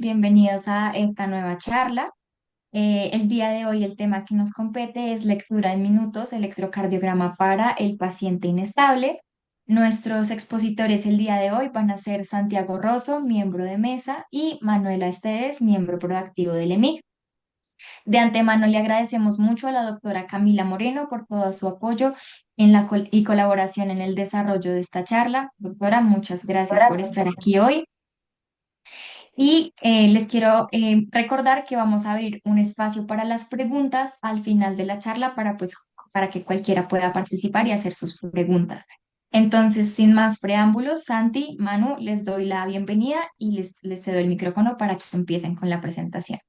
bienvenidos a esta nueva charla. El día de hoy el tema que nos compete es lectura en minutos, electrocardiograma para el paciente inestable. Nuestros expositores el día de hoy van a ser Santiago Rosso, miembro de mesa, y Manuela Esteves, miembro proactivo del EMIC. De antemano le agradecemos mucho a la doctora Camila Moreno por todo su apoyo y colaboración en el desarrollo de esta charla. Doctora, muchas gracias por estar aquí hoy. Y les quiero recordar que vamos a abrir un espacio para las preguntas al final de la charla para que cualquiera pueda participar y hacer sus preguntas. Entonces, sin más preámbulos, Santi, Manu, les doy la bienvenida y les cedo el micrófono para que empiecen con la presentación.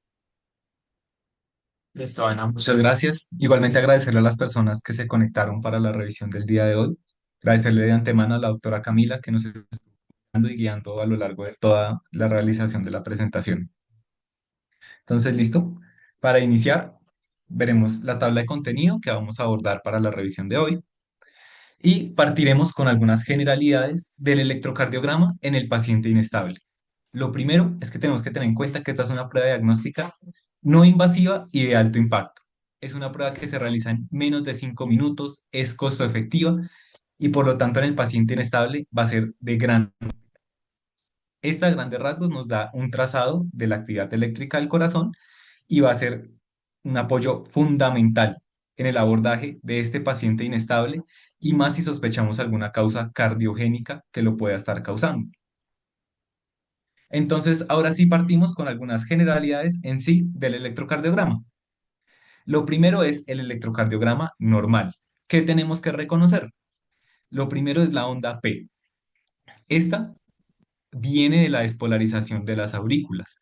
Listo, Ana, muchas gracias. Igualmente agradecerle a las personas que se conectaron para la revisión del día de hoy. Agradecerle de antemano a la doctora Camila que nos estuvo dando y guiando a lo largo de toda la realización de la presentación. Entonces, listo. Para iniciar, veremos la tabla de contenido que vamos a abordar para la revisión de hoy y partiremos con algunas generalidades del electrocardiograma en el paciente inestable. Lo primero es que tenemos que tener en cuenta que esta es una prueba diagnóstica no invasiva y de alto impacto. Es una prueba que se realiza en menos de 5 minutos, es costo efectiva y por lo tanto en el paciente inestable va a ser de gran. Esta a grandes rasgos nos da un trazado de la actividad eléctrica del corazón y va a ser un apoyo fundamental en el abordaje de este paciente inestable y más si sospechamos alguna causa cardiogénica que lo pueda estar causando. Entonces, ahora sí partimos con algunas generalidades en sí del electrocardiograma. Lo primero es el electrocardiograma normal. ¿Qué tenemos que reconocer? Lo primero es la onda P. Esta viene de la despolarización de las aurículas,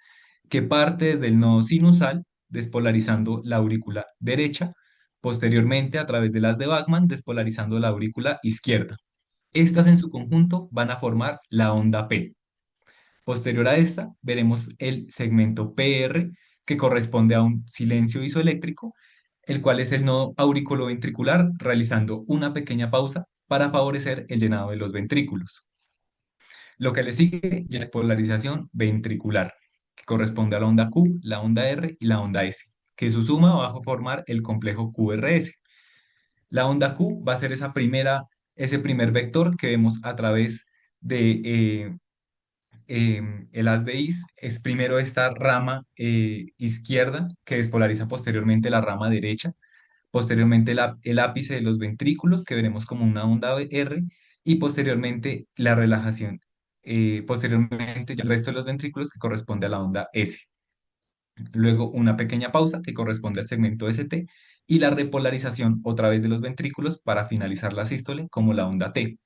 que parte desde el nodo sinusal, despolarizando la aurícula derecha, posteriormente a través de las de Bachmann, despolarizando la aurícula izquierda. Estas en su conjunto van a formar la onda P. Posterior a esta, veremos el segmento PR, que corresponde a un silencio isoeléctrico, el cual es el nodo auriculoventricular, realizando una pequeña pausa para favorecer el llenado de los ventrículos. Lo que le sigue ya es polarización ventricular, que corresponde a la onda Q, la onda R y la onda S, que su suma va a formar el complejo QRS. La onda Q va a ser ese primer vector que vemos a través de el haz de Is. Es primero esta rama izquierda que despolariza posteriormente la rama derecha, posteriormente el ápice de los ventrículos que veremos como una onda R y posteriormente la relajación. Posteriormente ya el resto de los ventrículos que corresponde a la onda S. Luego una pequeña pausa que corresponde al segmento ST y la repolarización otra vez de los ventrículos para finalizar la sístole como la onda T.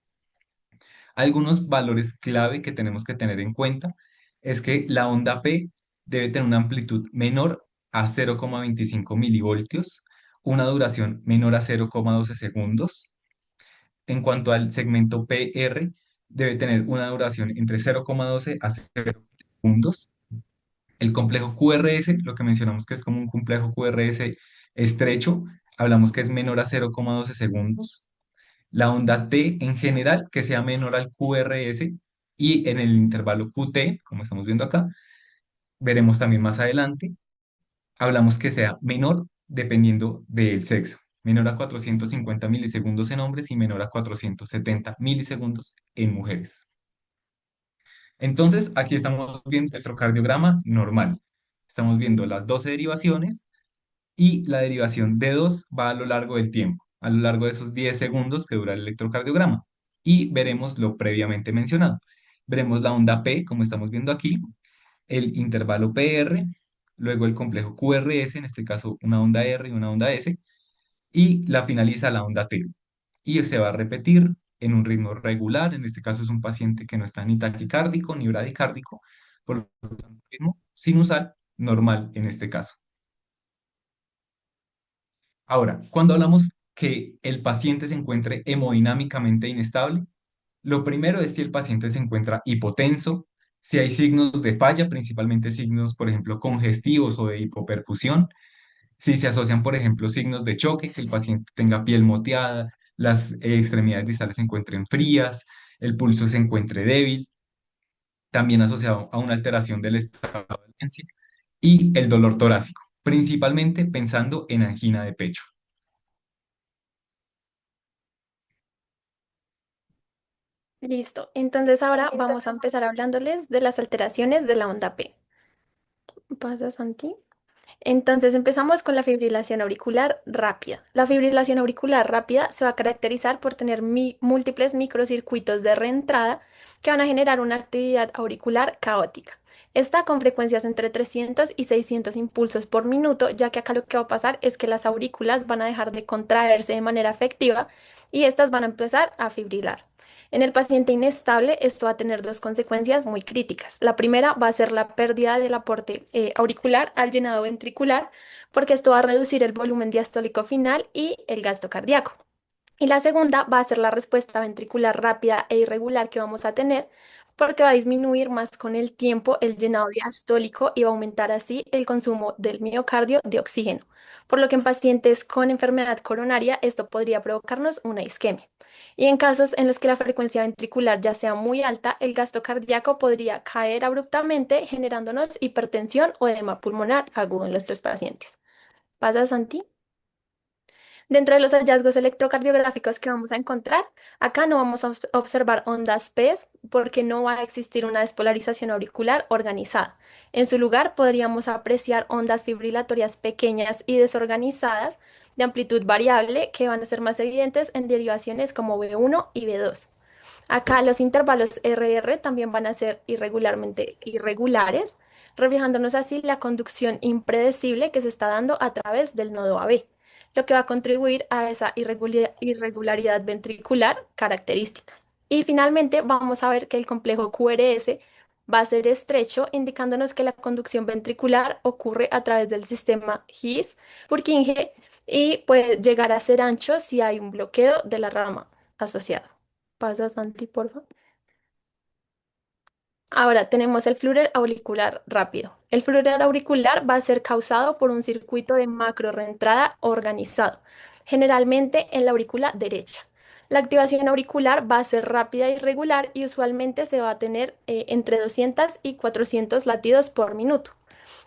Algunos valores clave que tenemos que tener en cuenta es que la onda P debe tener una amplitud menor a 0,25 milivoltios, una duración menor a 0,12 segundos. En cuanto al segmento PR, debe tener una duración entre 0,12 a 0 segundos. El complejo QRS, lo que mencionamos que es como un complejo QRS estrecho, hablamos que es menor a 0,12 segundos. La onda T en general que sea menor al QRS y en el intervalo QT, como estamos viendo acá, veremos también más adelante, hablamos que sea menor dependiendo del sexo, menor a 450 milisegundos en hombres y menor a 470 milisegundos en mujeres. Entonces, aquí estamos viendo el electrocardiograma normal. Estamos viendo las 12 derivaciones y la derivación D2 va a lo largo del tiempo, a lo largo de esos 10 segundos que dura el electrocardiograma. Y veremos lo previamente mencionado. Veremos la onda P, como estamos viendo aquí, el intervalo PR, luego el complejo QRS, en este caso una onda R y una onda S, y la finaliza la onda T. Y se va a repetir en un ritmo regular, en este caso es un paciente que no está ni taquicárdico ni bradicárdico, por lo tanto, ritmo sinusal normal en este caso. Ahora, cuando hablamos que el paciente se encuentre hemodinámicamente inestable, lo primero es si el paciente se encuentra hipotenso, si hay signos de falla, principalmente signos, por ejemplo, congestivos o de hipoperfusión, si se asocian, por ejemplo, signos de choque, que el paciente tenga piel moteada, las extremidades distales se encuentren frías, el pulso se encuentre débil. también asociado a una alteración del estado de latencia y el dolor torácico, principalmente pensando en angina de pecho. Listo. Entonces ahora vamos a empezar hablándoles de las alteraciones de la onda P. ¿Pasa, Santi? Entonces empezamos con la fibrilación auricular rápida. La fibrilación auricular rápida se va a caracterizar por tener múltiples microcircuitos de reentrada que van a generar una actividad auricular caótica. Esta con frecuencias entre 300 y 600 impulsos por minuto, ya que acá lo que va a pasar es que las aurículas van a dejar de contraerse de manera efectiva y estas van a empezar a fibrilar. En el paciente inestable, esto va a tener dos consecuencias muy críticas. La primera va a ser la pérdida del aporte auricular al llenado ventricular, porque esto va a reducir el volumen diastólico final y el gasto cardíaco. Y la segunda va a ser la respuesta ventricular rápida e irregular que vamos a tener, porque va a disminuir más con el tiempo el llenado diastólico y va a aumentar así el consumo del miocardio de oxígeno. Por lo que en pacientes con enfermedad coronaria esto podría provocarnos una isquemia. Y en casos en los que la frecuencia ventricular ya sea muy alta, el gasto cardíaco podría caer abruptamente, generándonos hipertensión o edema pulmonar agudo en nuestros pacientes. ¿Pasa, Santi? Dentro de los hallazgos electrocardiográficos que vamos a encontrar, acá no vamos a observar ondas P porque no va a existir una despolarización auricular organizada. En su lugar, podríamos apreciar ondas fibrilatorias pequeñas y desorganizadas de amplitud variable que van a ser más evidentes en derivaciones como V1 y V2. Acá los intervalos RR también van a ser irregularmente irregulares, reflejándonos así la conducción impredecible que se está dando a través del nodo AB, lo que va a contribuir a esa irregularidad ventricular característica. Y finalmente vamos a ver que el complejo QRS va a ser estrecho, indicándonos que la conducción ventricular ocurre a través del sistema His-Purkinje y puede llegar a ser ancho si hay un bloqueo de la rama asociada. Pasa, Santi, por favor. Ahora tenemos el flúor auricular rápido. El flúor auricular va a ser causado por un circuito de macro reentrada organizado, generalmente en la aurícula derecha. La activación auricular va a ser rápida y regular y usualmente se va a tener entre 200 y 400 latidos por minuto.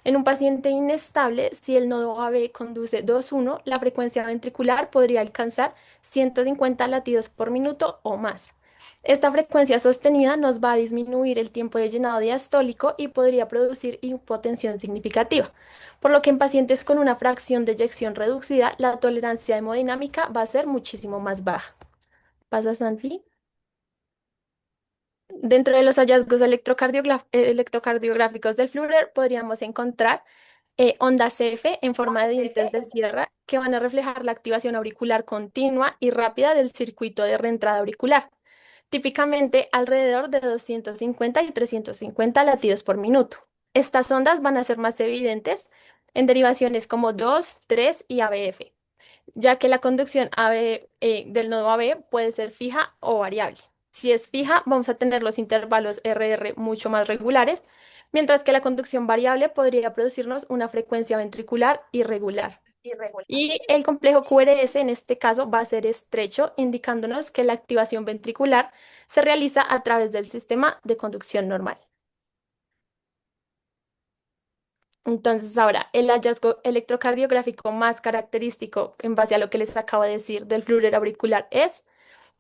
En un paciente inestable, si el nodo AB conduce 2,1, la frecuencia ventricular podría alcanzar 150 latidos por minuto o más. Esta frecuencia sostenida nos va a disminuir el tiempo de llenado diastólico y podría producir hipotensión significativa, por lo que en pacientes con una fracción de eyección reducida, la tolerancia hemodinámica va a ser muchísimo más baja. ¿Pasa, Santi? Dentro de los hallazgos electrocardiográficos del Flutter podríamos encontrar ondas F en forma de dientes de sierra que van a reflejar la activación auricular continua y rápida del circuito de reentrada auricular, típicamente alrededor de 250 y 350 latidos por minuto. Estas ondas van a ser más evidentes en derivaciones como 2, 3 y ABF, ya que la conducción AB, del nodo AB puede ser fija o variable. Si es fija, vamos a tener los intervalos RR mucho más regulares, mientras que la conducción variable podría producirnos una frecuencia ventricular irregular. Y el complejo QRS en este caso va a ser estrecho, indicándonos que la activación ventricular se realiza a través del sistema de conducción normal. Entonces, ahora, el hallazgo electrocardiográfico más característico en base a lo que les acabo de decir del flúor auricular es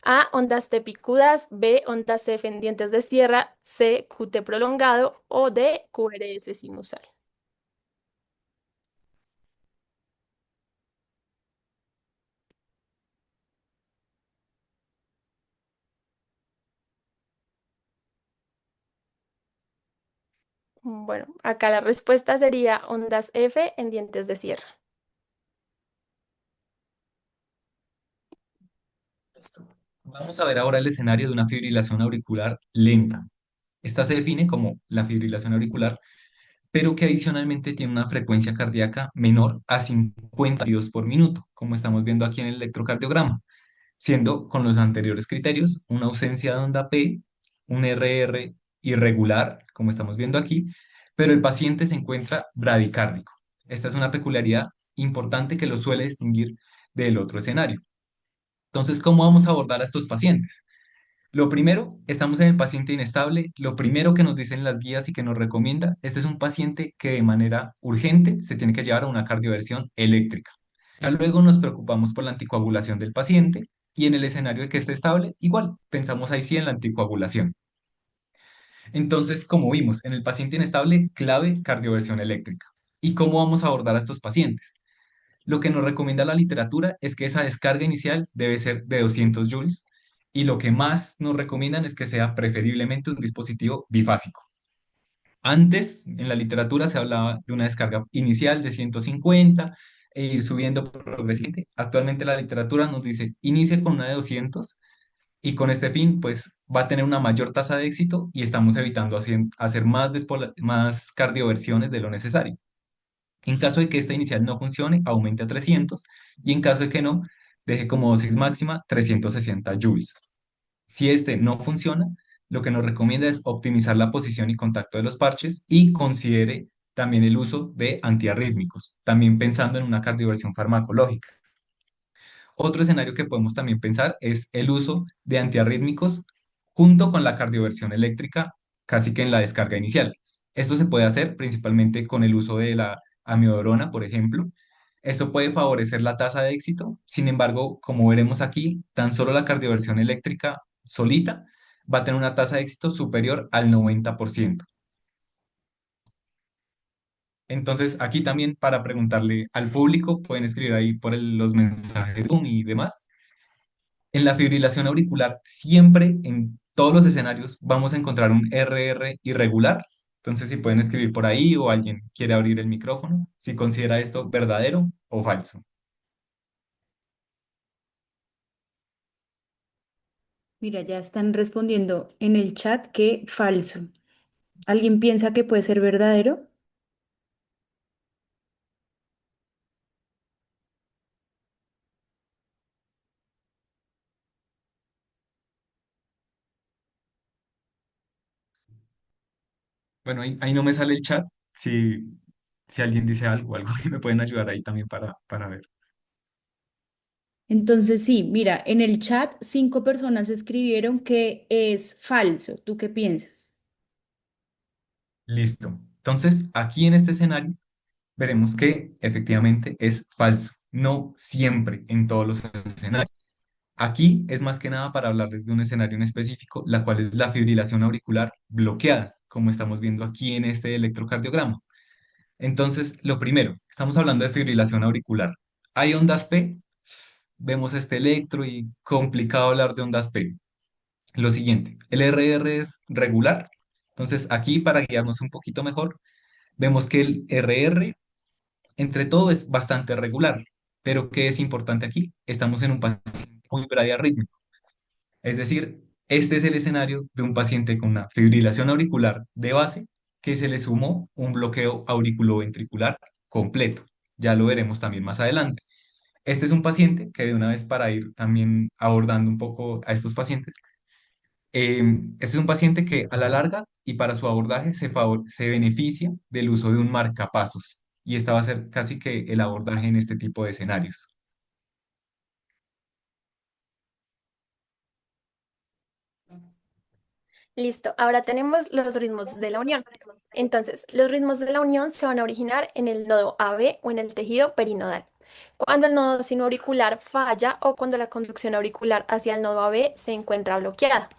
A, ondas T picudas, B, ondas C en dientes de sierra, C, QT prolongado o D, QRS sinusal. Bueno, acá la respuesta sería ondas F en dientes de sierra. Listo. Vamos a ver ahora el escenario de una fibrilación auricular lenta. Esta se define como la fibrilación auricular, pero que adicionalmente tiene una frecuencia cardíaca menor a 50 latidos por minuto, como estamos viendo aquí en el electrocardiograma, siendo con los anteriores criterios una ausencia de onda P, un RR irregular, como estamos viendo aquí, pero el paciente se encuentra bradicárdico. Esta es una peculiaridad importante que lo suele distinguir del otro escenario. Entonces, ¿cómo vamos a abordar a estos pacientes? Lo primero, estamos en el paciente inestable. Lo primero que nos dicen las guías y que nos recomienda, este es un paciente que de manera urgente se tiene que llevar a una cardioversión eléctrica. Ya luego nos preocupamos por la anticoagulación del paciente y en el escenario de que esté estable, igual, pensamos ahí sí en la anticoagulación. Entonces, como vimos, en el paciente inestable, clave cardioversión eléctrica. ¿Y cómo vamos a abordar a estos pacientes? Lo que nos recomienda la literatura es que esa descarga inicial debe ser de 200 joules y lo que más nos recomiendan es que sea preferiblemente un dispositivo bifásico. Antes, en la literatura se hablaba de una descarga inicial de 150 e ir subiendo progresivamente. Actualmente la literatura nos dice, inicie con una de 200 y con este fin, pues va a tener una mayor tasa de éxito y estamos evitando hacer más, más cardioversiones de lo necesario. En caso de que esta inicial no funcione, aumente a 300 y en caso de que no, deje como dosis máxima 360 joules. Si este no funciona, lo que nos recomienda es optimizar la posición y contacto de los parches y considere también el uso de antiarrítmicos, también pensando en una cardioversión farmacológica. Otro escenario que podemos también pensar es el uso de antiarrítmicos junto con la cardioversión eléctrica, casi que en la descarga inicial. Esto se puede hacer principalmente con el uso de la amiodarona, por ejemplo. Esto puede favorecer la tasa de éxito. Sin embargo, como veremos aquí, tan solo la cardioversión eléctrica solita va a tener una tasa de éxito superior al 90%. Entonces, aquí también para preguntarle al público, pueden escribir ahí por los mensajes de Zoom y demás. En la fibrilación auricular, siempre en todos los escenarios vamos a encontrar un RR irregular. Entonces, si pueden escribir por ahí o alguien quiere abrir el micrófono, si considera esto verdadero o falso. Mira, ya están respondiendo en el chat que falso. ¿Alguien piensa que puede ser verdadero? Bueno, ahí no me sale el chat. Si alguien dice algo me pueden ayudar ahí también para ver. Entonces sí, mira, en el chat 5 personas escribieron que es falso. ¿Tú qué piensas? Listo. Entonces, aquí en este escenario veremos que efectivamente es falso. No siempre en todos los escenarios. Aquí es más que nada para hablarles de un escenario en específico, la cual es la fibrilación auricular bloqueada, como estamos viendo aquí en este electrocardiograma. Entonces, lo primero, estamos hablando de fibrilación auricular. ¿Hay ondas P? Vemos este electro y complicado hablar de ondas P. Lo siguiente, el RR es regular. Entonces, aquí para guiarnos un poquito mejor, vemos que el RR entre todo es bastante regular. Pero ¿qué es importante aquí? Estamos en un paciente muy bradiarrítmico. Es decir, este es el escenario de un paciente con una fibrilación auricular de base que se le sumó un bloqueo auriculoventricular completo. Ya lo veremos también más adelante. Este es un paciente que de una vez para ir también abordando un poco a estos pacientes, este es un paciente que a la larga y para su abordaje se beneficia del uso de un marcapasos y esta va a ser casi que el abordaje en este tipo de escenarios. Listo, ahora tenemos los ritmos de la unión. Entonces, los ritmos de la unión se van a originar en el nodo AB o en el tejido perinodal. Cuando el nodo sinoauricular falla o cuando la conducción auricular hacia el nodo AB se encuentra bloqueada.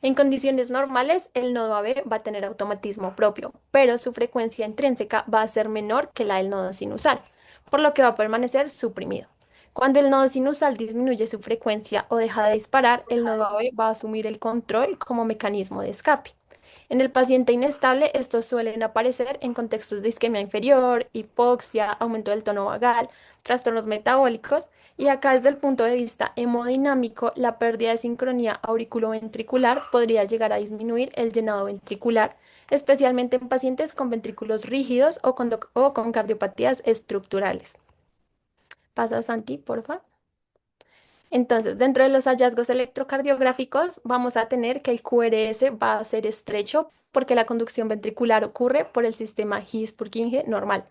En condiciones normales, el nodo AB va a tener automatismo propio, pero su frecuencia intrínseca va a ser menor que la del nodo sinusal, por lo que va a permanecer suprimido. Cuando el nodo sinusal disminuye su frecuencia o deja de disparar, el nodo AB va a asumir el control como mecanismo de escape. En el paciente inestable, estos suelen aparecer en contextos de isquemia inferior, hipoxia, aumento del tono vagal, trastornos metabólicos, y acá desde el punto de vista hemodinámico, la pérdida de sincronía auriculoventricular podría llegar a disminuir el llenado ventricular, especialmente en pacientes con ventrículos rígidos o con cardiopatías estructurales. Pasa, Santi, porfa. Entonces, dentro de los hallazgos electrocardiográficos, vamos a tener que el QRS va a ser estrecho porque la conducción ventricular ocurre por el sistema His-Purkinje normal.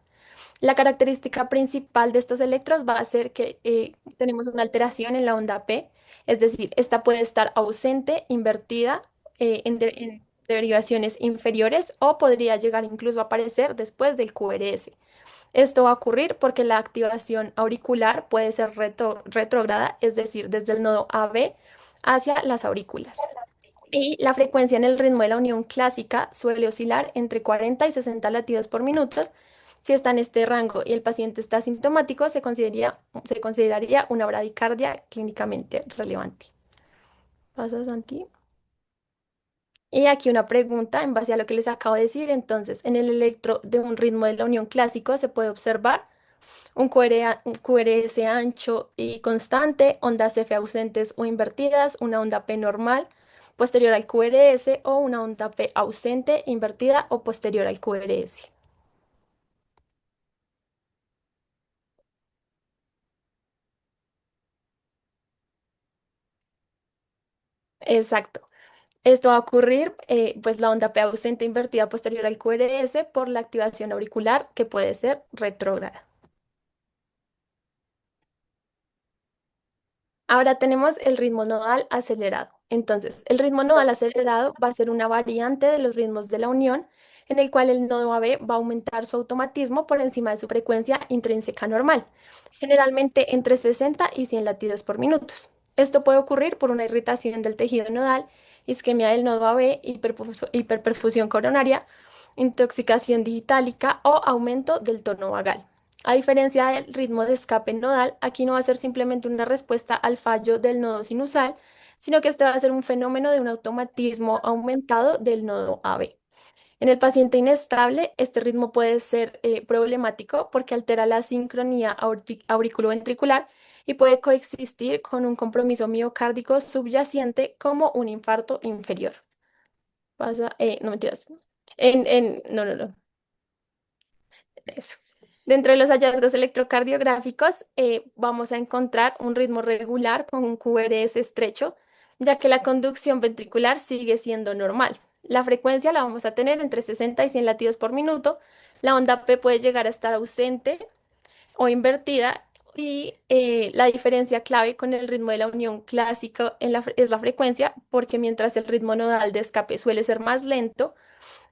La característica principal de estos electros va a ser que tenemos una alteración en la onda P, Es decir, esta puede estar ausente, invertida, en derivaciones inferiores o podría llegar incluso a aparecer después del QRS. Esto va a ocurrir porque la activación auricular puede ser retrógrada, es decir, desde el nodo AB hacia las aurículas. Y la frecuencia en el ritmo de la unión clásica suele oscilar entre 40 y 60 latidos por minuto. Si está en este rango y el paciente está asintomático, se consideraría una bradicardia clínicamente relevante. ¿Pasa, Santi? Y aquí una pregunta en base a lo que les acabo de decir. Entonces, en el electro de un ritmo de la unión clásico se puede observar un QRS ancho y constante, ondas F ausentes o invertidas, una onda P normal posterior al QRS o una onda P ausente, invertida o posterior al QRS. Exacto. Esto va a ocurrir, pues la onda P ausente invertida posterior al QRS por la activación auricular que puede ser retrógrada. Ahora tenemos el ritmo nodal acelerado. Entonces, el ritmo nodal acelerado va a ser una variante de los ritmos de la unión, en el cual el nodo AB va a aumentar su automatismo por encima de su frecuencia intrínseca normal, generalmente entre 60 y 100 latidos por minuto. Esto puede ocurrir por una irritación del tejido nodal, isquemia del nodo AB, hiperperfusión coronaria, intoxicación digitálica o aumento del tono vagal. A diferencia del ritmo de escape nodal, aquí no va a ser simplemente una respuesta al fallo del nodo sinusal, sino que este va a ser un fenómeno de un automatismo aumentado del nodo AB. En el paciente inestable, este ritmo puede ser problemático porque altera la sincronía auriculoventricular y puede coexistir con un compromiso miocárdico subyacente como un infarto inferior. No mentiras. No. Eso. Dentro de los hallazgos electrocardiográficos, vamos a encontrar un ritmo regular con un QRS estrecho, ya que la conducción ventricular sigue siendo normal. La frecuencia la vamos a tener entre 60 y 100 latidos por minuto. La onda P puede llegar a estar ausente o invertida y la diferencia clave con el ritmo de la unión clásica es la frecuencia, porque mientras el ritmo nodal de escape suele ser más lento,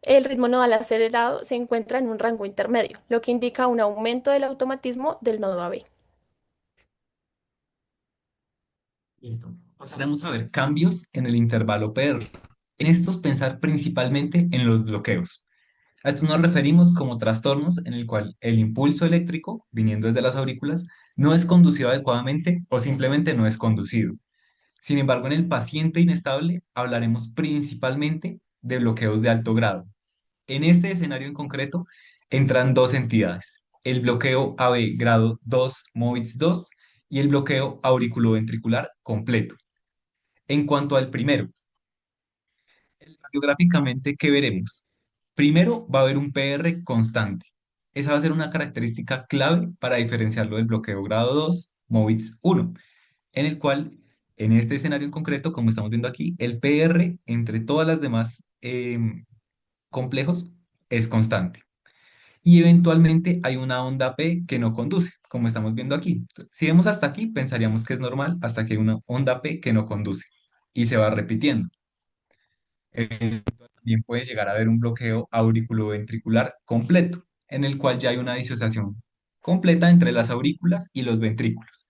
el ritmo nodal acelerado se encuentra en un rango intermedio, lo que indica un aumento del automatismo del nodo AB. Listo. Pasaremos a ver cambios en el intervalo PR. En estos pensar principalmente en los bloqueos. A esto nos referimos como trastornos en el cual el impulso eléctrico, viniendo desde las aurículas, no es conducido adecuadamente o simplemente no es conducido. Sin embargo, en el paciente inestable hablaremos principalmente de bloqueos de alto grado. En este escenario en concreto entran dos entidades, el bloqueo AB grado 2 MOVITS 2 y el bloqueo auriculoventricular completo. En cuanto al primero, radiográficamente, ¿qué veremos? Primero, va a haber un PR constante. Esa va a ser una característica clave para diferenciarlo del bloqueo grado 2, MOVITS 1, en el cual, en este escenario en concreto, como estamos viendo aquí, el PR entre todas las demás complejos es constante. Y eventualmente hay una onda P que no conduce, como estamos viendo aquí. Si vemos hasta aquí, pensaríamos que es normal hasta que hay una onda P que no conduce y se va repitiendo. También puede llegar a haber un bloqueo auriculoventricular completo, en el cual ya hay una disociación completa entre las aurículas y los ventrículos.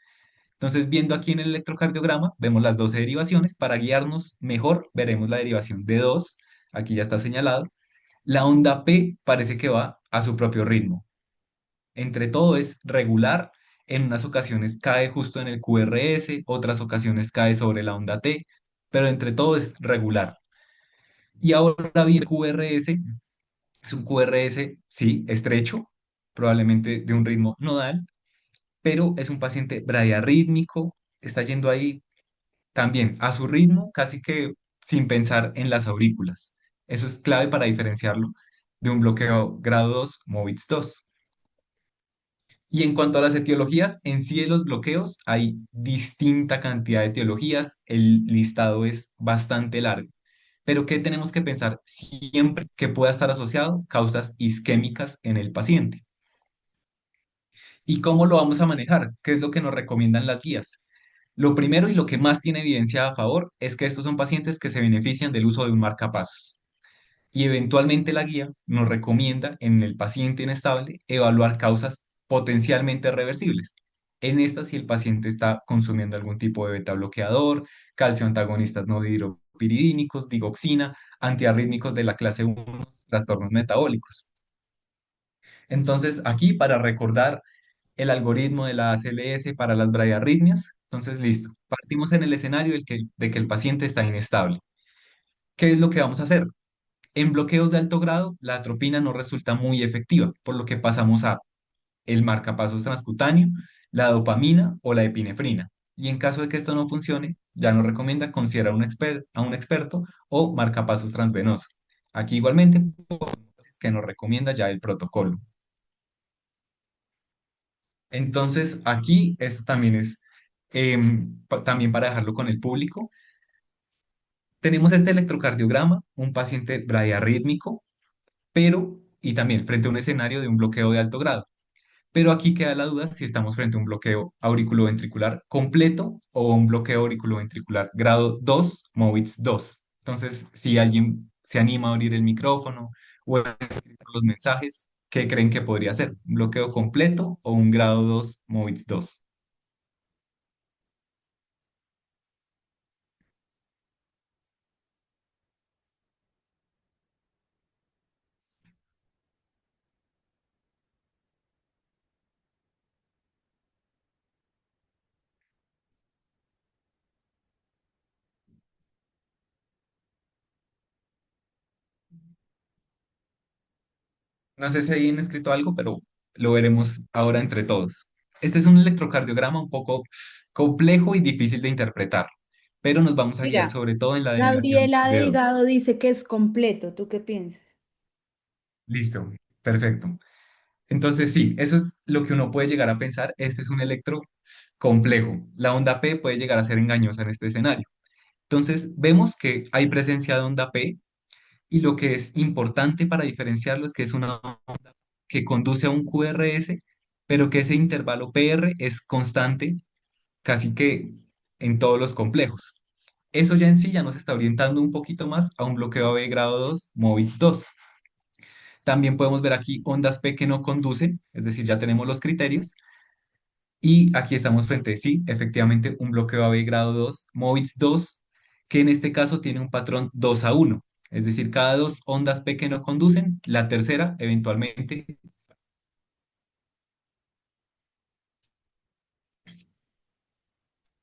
Entonces, viendo aquí en el electrocardiograma, vemos las 12 derivaciones. Para guiarnos mejor, veremos la derivación de 2, aquí ya está señalado. La onda P parece que va a su propio ritmo. Entre todo es regular, en unas ocasiones cae justo en el QRS, otras ocasiones cae sobre la onda T, pero entre todo es regular. Y ahora bien, QRS es un QRS, sí, estrecho, probablemente de un ritmo nodal, pero es un paciente bradiarrítmico, está yendo ahí también a su ritmo, casi que sin pensar en las aurículas. Eso es clave para diferenciarlo de un bloqueo grado 2, MOVITS 2. Y en cuanto a las etiologías, en sí de los bloqueos hay distinta cantidad de etiologías, el listado es bastante largo. Pero ¿qué tenemos que pensar? Siempre que pueda estar asociado causas isquémicas en el paciente. ¿Y cómo lo vamos a manejar? ¿Qué es lo que nos recomiendan las guías? Lo primero y lo que más tiene evidencia a favor es que estos son pacientes que se benefician del uso de un marcapasos. Y eventualmente la guía nos recomienda en el paciente inestable evaluar causas potencialmente reversibles. En esta, si el paciente está consumiendo algún tipo de beta bloqueador, calcio antagonistas no dihidropiridínicos, digoxina, antiarrítmicos de la clase 1, trastornos metabólicos. Entonces, aquí para recordar el algoritmo de la ACLS para las bradiarritmias, entonces listo, partimos en el escenario de que el paciente está inestable. ¿Qué es lo que vamos a hacer? En bloqueos de alto grado, la atropina no resulta muy efectiva, por lo que pasamos a el marcapasos transcutáneo, la dopamina o la epinefrina. Y en caso de que esto no funcione, ya nos recomienda considerar a un experto o marcapasos transvenoso. Aquí igualmente es que nos recomienda ya el protocolo. Entonces, aquí esto también es, también para dejarlo con el público, tenemos este electrocardiograma, un paciente bradiarrítmico, pero, y también frente a un escenario de un bloqueo de alto grado. Pero aquí queda la duda si estamos frente a un bloqueo auriculoventricular completo o un bloqueo auriculoventricular grado 2, MOVITS 2. Entonces, si alguien se anima a abrir el micrófono o a escribir los mensajes, ¿qué creen que podría ser? ¿Un bloqueo completo o un grado 2, MOVITS 2? No sé si hay escrito algo, pero lo veremos ahora entre todos. Este es un electrocardiograma un poco complejo y difícil de interpretar, pero nos vamos a guiar Mira, sobre todo en la derivación Gabriela de dos. Delgado dice que es completo. ¿Tú qué piensas? Listo, perfecto. Entonces sí, eso es lo que uno puede llegar a pensar. Este es un electro complejo. La onda P puede llegar a ser engañosa en este escenario. Entonces vemos que hay presencia de onda P y lo que es importante para diferenciarlo es que es una onda que conduce a un QRS, pero que ese intervalo PR es constante casi que en todos los complejos. Eso ya en sí ya nos está orientando un poquito más a un bloqueo AB grado 2, MOVIS 2. También podemos ver aquí ondas P que no conducen, es decir, ya tenemos los criterios. Y aquí estamos frente, sí, efectivamente, un bloqueo AB grado 2, MOVITS 2, que en este caso tiene un patrón 2-1. Es decir, cada dos ondas P que no conducen, la tercera eventualmente.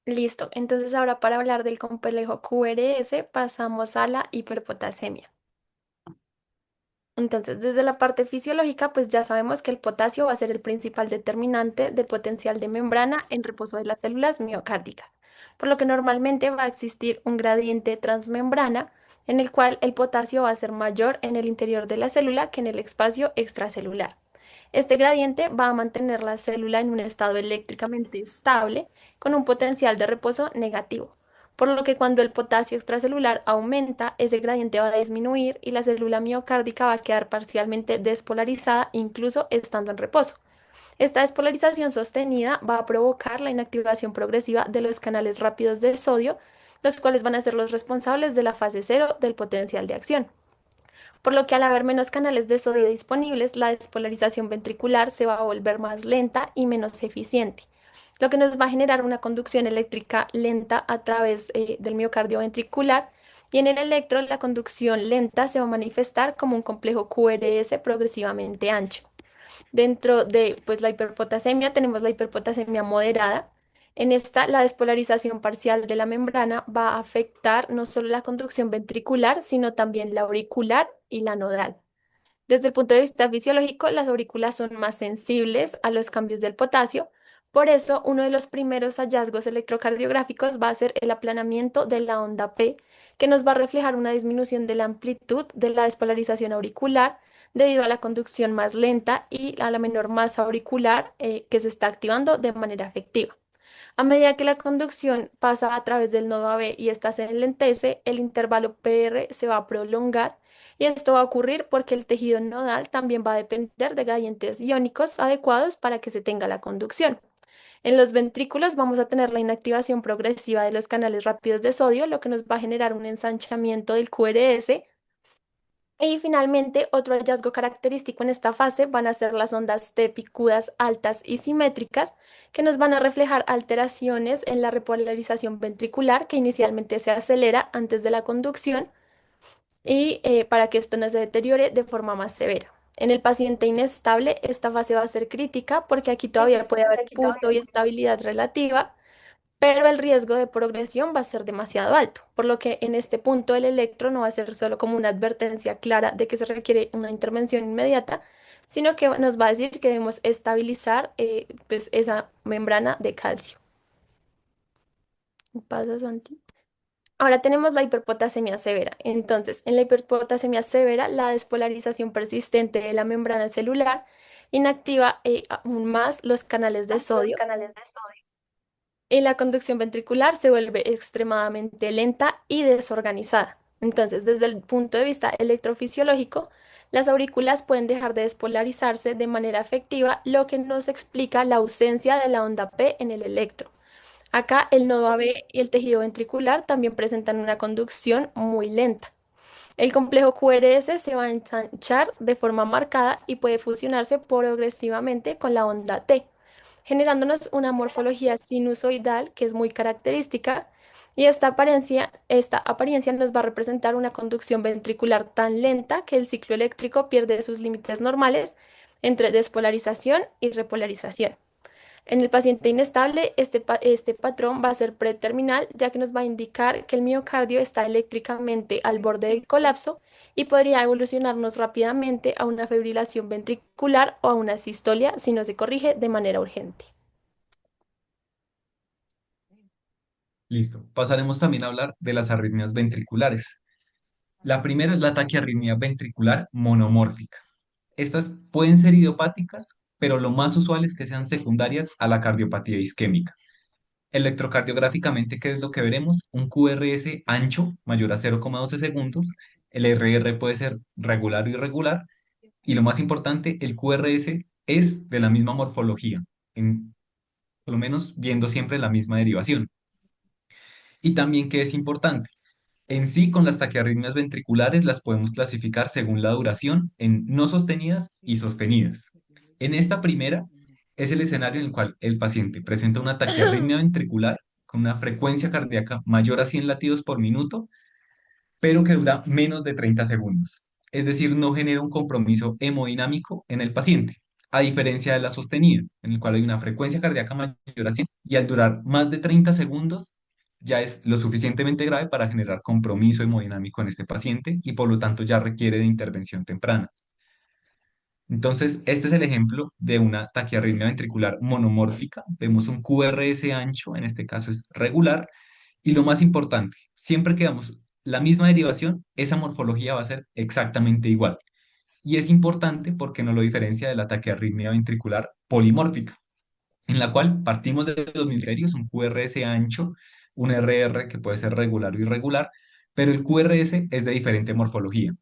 Listo. Entonces ahora para hablar del complejo QRS pasamos a la hiperpotasemia. Entonces, desde la parte fisiológica, pues ya sabemos que el potasio va a ser el principal determinante del potencial de membrana en reposo de las células miocárdicas, por lo que normalmente va a existir un gradiente transmembrana en el cual el potasio va a ser mayor en el interior de la célula que en el espacio extracelular. Este gradiente va a mantener la célula en un estado eléctricamente estable con un potencial de reposo negativo, por lo que cuando el potasio extracelular aumenta, ese gradiente va a disminuir y la célula miocárdica va a quedar parcialmente despolarizada incluso estando en reposo. Esta despolarización sostenida va a provocar la inactivación progresiva de los canales rápidos de sodio, los cuales van a ser los responsables de la fase cero del potencial de acción. Por lo que al haber menos canales de sodio disponibles, la despolarización ventricular se va a volver más lenta y menos eficiente, lo que nos va a generar una conducción eléctrica lenta a través del miocardio ventricular. Y en el electro, la conducción lenta se va a manifestar como un complejo QRS progresivamente ancho. Dentro de pues, la hiperpotasemia tenemos la hiperpotasemia moderada. En esta, la despolarización parcial de la membrana va a afectar no solo la conducción ventricular, sino también la auricular y la nodal. Desde el punto de vista fisiológico, las aurículas son más sensibles a los cambios del potasio. Por eso, uno de los primeros hallazgos electrocardiográficos va a ser el aplanamiento de la onda P, que nos va a reflejar una disminución de la amplitud de la despolarización auricular debido a la conducción más lenta y a la menor masa auricular que se está activando de manera efectiva. A medida que la conducción pasa a través del nodo AB y ésta se enlentece, el intervalo PR se va a prolongar y esto va a ocurrir porque el tejido nodal también va a depender de gradientes iónicos adecuados para que se tenga la conducción. En los ventrículos vamos a tener la inactivación progresiva de los canales rápidos de sodio, lo que nos va a generar un ensanchamiento del QRS. Y finalmente, otro hallazgo característico en esta fase van a ser las ondas T picudas altas y simétricas, que nos van a reflejar alteraciones en la repolarización ventricular, que inicialmente se acelera antes de la conducción y para que esto no se deteriore de forma más severa. En el paciente inestable, esta fase va a ser crítica porque aquí todavía puede haber pulso y estabilidad relativa, pero el riesgo de progresión va a ser demasiado alto, por lo que en este punto el electro no va a ser solo como una advertencia clara de que se requiere una intervención inmediata, sino que nos va a decir que debemos estabilizar pues esa membrana de calcio. ¿Pasa, Santi? Ahora tenemos la hiperpotasemia severa. Entonces, en la hiperpotasemia severa, la despolarización persistente de la membrana celular inactiva aún más los canales de sodio y la conducción ventricular se vuelve extremadamente lenta y desorganizada. Entonces, desde el punto de vista electrofisiológico, las aurículas pueden dejar de despolarizarse de manera efectiva, lo que nos explica la ausencia de la onda P en el electro. Acá el nodo AB y el tejido ventricular también presentan una conducción muy lenta. El complejo QRS se va a ensanchar de forma marcada y puede fusionarse progresivamente con la onda T, generándonos una morfología sinusoidal que es muy característica y esta apariencia nos va a representar una conducción ventricular tan lenta que el ciclo eléctrico pierde sus límites normales entre despolarización y repolarización. En el paciente inestable, este patrón va a ser preterminal, ya que nos va a indicar que el miocardio está eléctricamente al borde del colapso y podría evolucionarnos rápidamente a una fibrilación ventricular o a una sistolia si no se corrige de manera urgente. Listo. Pasaremos también a hablar de las arritmias ventriculares. La primera es la taquiarritmia ventricular monomórfica. Estas pueden ser idiopáticas, pero lo más usual es que sean secundarias a la cardiopatía isquémica. Electrocardiográficamente, ¿qué es lo que veremos? Un QRS ancho, mayor a 0,12 segundos. El RR puede ser regular o irregular. Y lo más importante, el QRS es de la misma morfología, por lo menos viendo siempre la misma derivación. Y también, ¿qué es importante? En sí, con las taquiarritmias ventriculares las podemos clasificar según la duración en no sostenidas y sostenidas. En esta primera es el escenario en el cual el paciente presenta una taquiarritmia ventricular con una frecuencia cardíaca mayor a 100 latidos por minuto, pero que dura menos de 30 segundos. Es decir, no genera un compromiso hemodinámico en el paciente, a diferencia de la sostenida, en el cual hay una frecuencia cardíaca mayor a 100 y al durar más de 30 segundos ya es lo suficientemente grave para generar compromiso hemodinámico en este paciente y por lo tanto ya requiere de intervención temprana. Entonces, este es el ejemplo de una taquiarritmia ventricular monomórfica. Vemos un QRS ancho, en este caso es regular, y lo más importante, siempre que damos la misma derivación, esa morfología va a ser exactamente igual. Y es importante porque nos lo diferencia de la taquiarritmia ventricular polimórfica, en la cual partimos de los mismos criterios, un QRS ancho, un RR que puede ser regular o irregular, pero el QRS es de diferente morfología.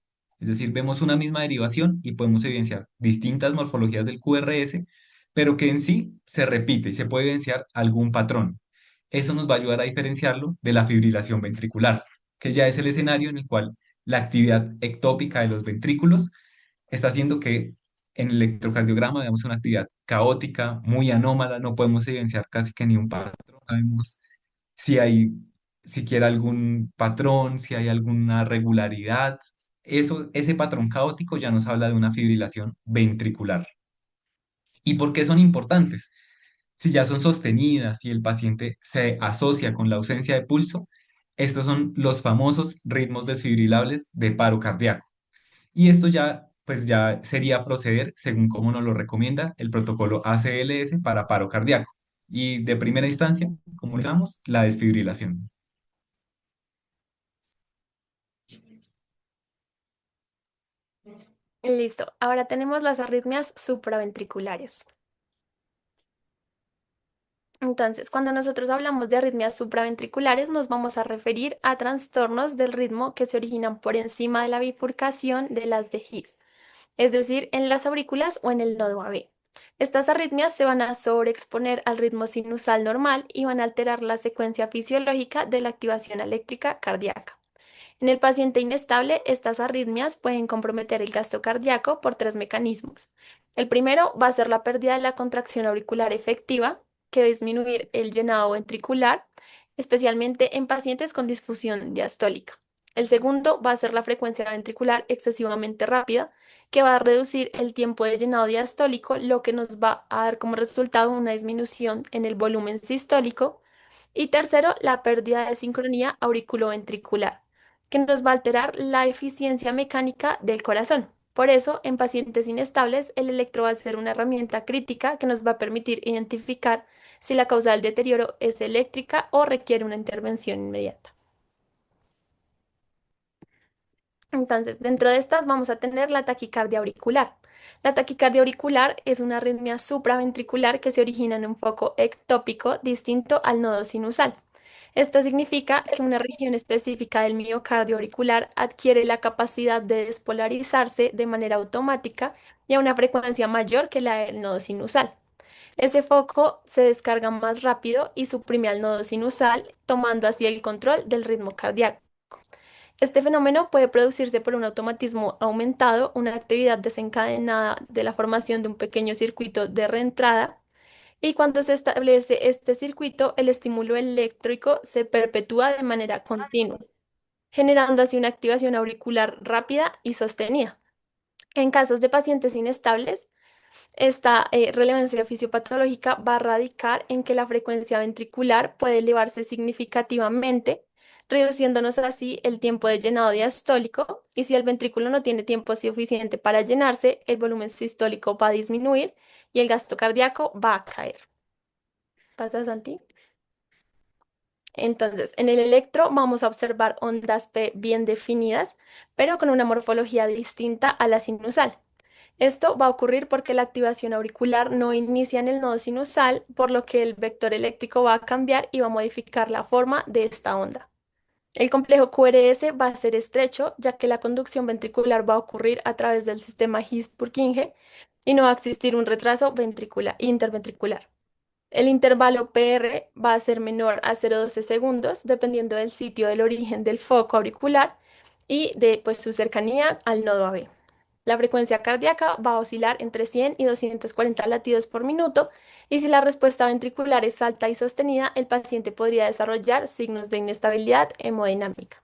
Es decir, vemos una misma derivación y podemos evidenciar distintas morfologías del QRS, pero que en sí se repite y se puede evidenciar algún patrón. Eso nos va a ayudar a diferenciarlo de la fibrilación ventricular, que ya es el escenario en el cual la actividad ectópica de los ventrículos está haciendo que en el electrocardiograma veamos una actividad caótica, muy anómala, no podemos evidenciar casi que ni un patrón, no sabemos si hay siquiera algún patrón, si hay alguna regularidad. Ese patrón caótico ya nos habla de una fibrilación ventricular. ¿Y por qué son importantes? Si ya son sostenidas y el paciente se asocia con la ausencia de pulso, estos son los famosos ritmos desfibrilables de paro cardíaco. Y esto ya, pues ya sería proceder según como nos lo recomienda el protocolo ACLS para paro cardíaco. Y de primera instancia, como decíamos, la desfibrilación. Listo, ahora tenemos las arritmias supraventriculares. Entonces, cuando nosotros hablamos de arritmias supraventriculares, nos vamos a referir a trastornos del ritmo que se originan por encima de la bifurcación de las de His, es decir, en las aurículas o en el nodo AB. Estas arritmias se van a sobreexponer al ritmo sinusal normal y van a alterar la secuencia fisiológica de la activación eléctrica cardíaca. En el paciente inestable, estas arritmias pueden comprometer el gasto cardíaco por tres mecanismos. El primero va a ser la pérdida de la contracción auricular efectiva, que va a disminuir el llenado ventricular, especialmente en pacientes con disfunción diastólica. El segundo va a ser la frecuencia ventricular excesivamente rápida, que va a reducir el tiempo de llenado diastólico, lo que nos va a dar como resultado una disminución en el volumen sistólico. Y tercero, la pérdida de sincronía auriculoventricular, que nos va a alterar la eficiencia mecánica del corazón. Por eso, en pacientes inestables, el electro va a ser una herramienta crítica que nos va a permitir identificar si la causa del deterioro es eléctrica o requiere una intervención inmediata. Entonces, dentro de estas vamos a tener la taquicardia auricular. La taquicardia auricular es una arritmia supraventricular que se origina en un foco ectópico distinto al nodo sinusal. Esto significa que una región específica del miocardio auricular adquiere la capacidad de despolarizarse de manera automática y a una frecuencia mayor que la del nodo sinusal. Ese foco se descarga más rápido y suprime al nodo sinusal, tomando así el control del ritmo cardíaco. Este fenómeno puede producirse por un automatismo aumentado, una actividad desencadenada de la formación de un pequeño circuito de reentrada, y cuando se establece este circuito, el estímulo eléctrico se perpetúa de manera continua, generando así una activación auricular rápida y sostenida. En casos de pacientes inestables, esta relevancia fisiopatológica va a radicar en que la frecuencia ventricular puede elevarse significativamente, reduciéndonos así el tiempo de llenado diastólico, y si el ventrículo no tiene tiempo suficiente para llenarse, el volumen sistólico va a disminuir y el gasto cardíaco va a caer. ¿Pasa, Santi? Entonces, en el electro vamos a observar ondas P bien definidas, pero con una morfología distinta a la sinusal. Esto va a ocurrir porque la activación auricular no inicia en el nodo sinusal, por lo que el vector eléctrico va a cambiar y va a modificar la forma de esta onda. El complejo QRS va a ser estrecho, ya que la conducción ventricular va a ocurrir a través del sistema His-Purkinje y no va a existir un retraso ventricular, interventricular. El intervalo PR va a ser menor a 0,12 segundos, dependiendo del sitio del origen del foco auricular y de pues, su cercanía al nodo AB. La frecuencia cardíaca va a oscilar entre 100 y 240 latidos por minuto, y si la respuesta ventricular es alta y sostenida, el paciente podría desarrollar signos de inestabilidad hemodinámica.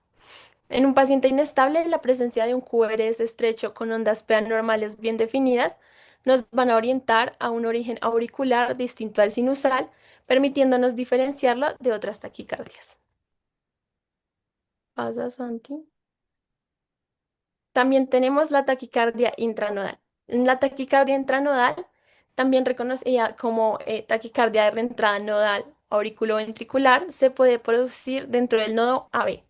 En un paciente inestable, la presencia de un QRS estrecho con ondas P anormales bien definidas nos van a orientar a un origen auricular distinto al sinusal, permitiéndonos diferenciarlo de otras taquicardias. ¿Pasa, Santi? También tenemos la taquicardia intranodal. La taquicardia intranodal, también reconocida como taquicardia de reentrada nodal auriculoventricular, se puede producir dentro del nodo AB.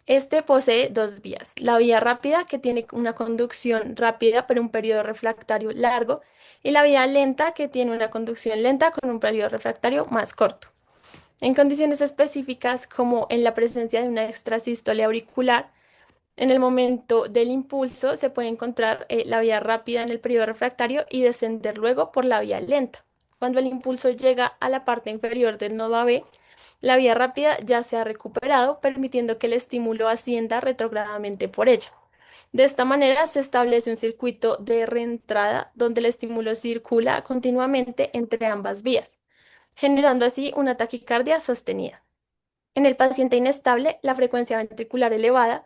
Este posee dos vías: la vía rápida, que tiene una conducción rápida pero un periodo refractario largo, y la vía lenta, que tiene una conducción lenta con un periodo refractario más corto. En condiciones específicas, como en la presencia de una extrasístole auricular, en el momento del impulso se puede encontrar la vía rápida en el periodo refractario y descender luego por la vía lenta. Cuando el impulso llega a la parte inferior del nodo AB, la vía rápida ya se ha recuperado, permitiendo que el estímulo ascienda retrógradamente por ella. De esta manera se establece un circuito de reentrada donde el estímulo circula continuamente entre ambas vías, generando así una taquicardia sostenida. En el paciente inestable, la frecuencia ventricular elevada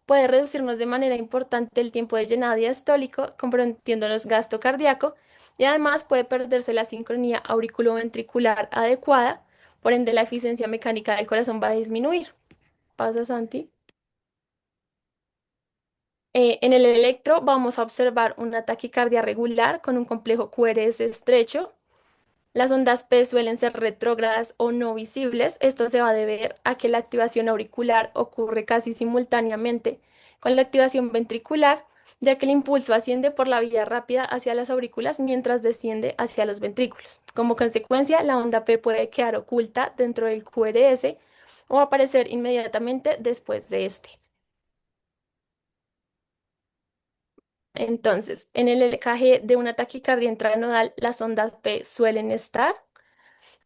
puede reducirnos de manera importante el tiempo de llenado diastólico, comprometiéndonos gasto cardíaco, y además puede perderse la sincronía auriculoventricular adecuada, por ende la eficiencia mecánica del corazón va a disminuir. ¿Pasa, Santi? En el electro vamos a observar una taquicardia regular con un complejo QRS estrecho. Las ondas P suelen ser retrógradas o no visibles. Esto se va a deber a que la activación auricular ocurre casi simultáneamente con la activación ventricular, ya que el impulso asciende por la vía rápida hacia las aurículas mientras desciende hacia los ventrículos. Como consecuencia, la onda P puede quedar oculta dentro del QRS o aparecer inmediatamente después de este. Entonces, en el EKG de una taquicardia intranodal, las ondas P suelen estar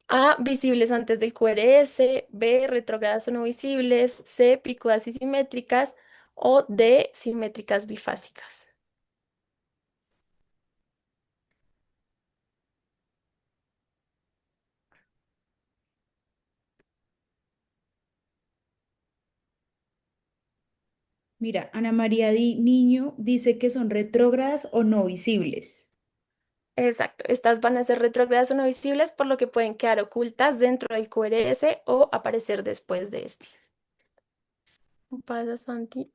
A, visibles antes del QRS, B, retrógradas o no visibles, C, picudas y simétricas o D, simétricas bifásicas. Mira, Ana María Niño dice que son retrógradas o no visibles. Exacto, estas van a ser retrógradas o no visibles, por lo que pueden quedar ocultas dentro del QRS o aparecer después de este. Pasa, Santi.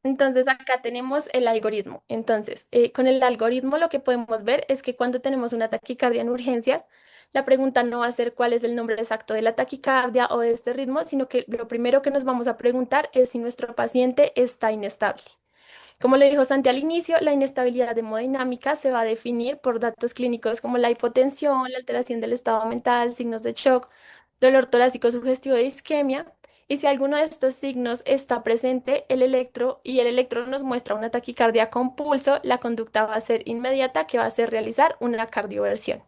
Entonces acá tenemos el algoritmo. Entonces, con el algoritmo lo que podemos ver es que cuando tenemos una taquicardia en urgencias, la pregunta no va a ser cuál es el nombre exacto de la taquicardia o de este ritmo, sino que lo primero que nos vamos a preguntar es si nuestro paciente está inestable. Como le dijo Santi al inicio, la inestabilidad hemodinámica se va a definir por datos clínicos como la hipotensión, la alteración del estado mental, signos de shock, dolor torácico sugestivo de isquemia. Y si alguno de estos signos está presente, el electro nos muestra una taquicardia con pulso, la conducta va a ser inmediata, que va a ser realizar una cardioversión.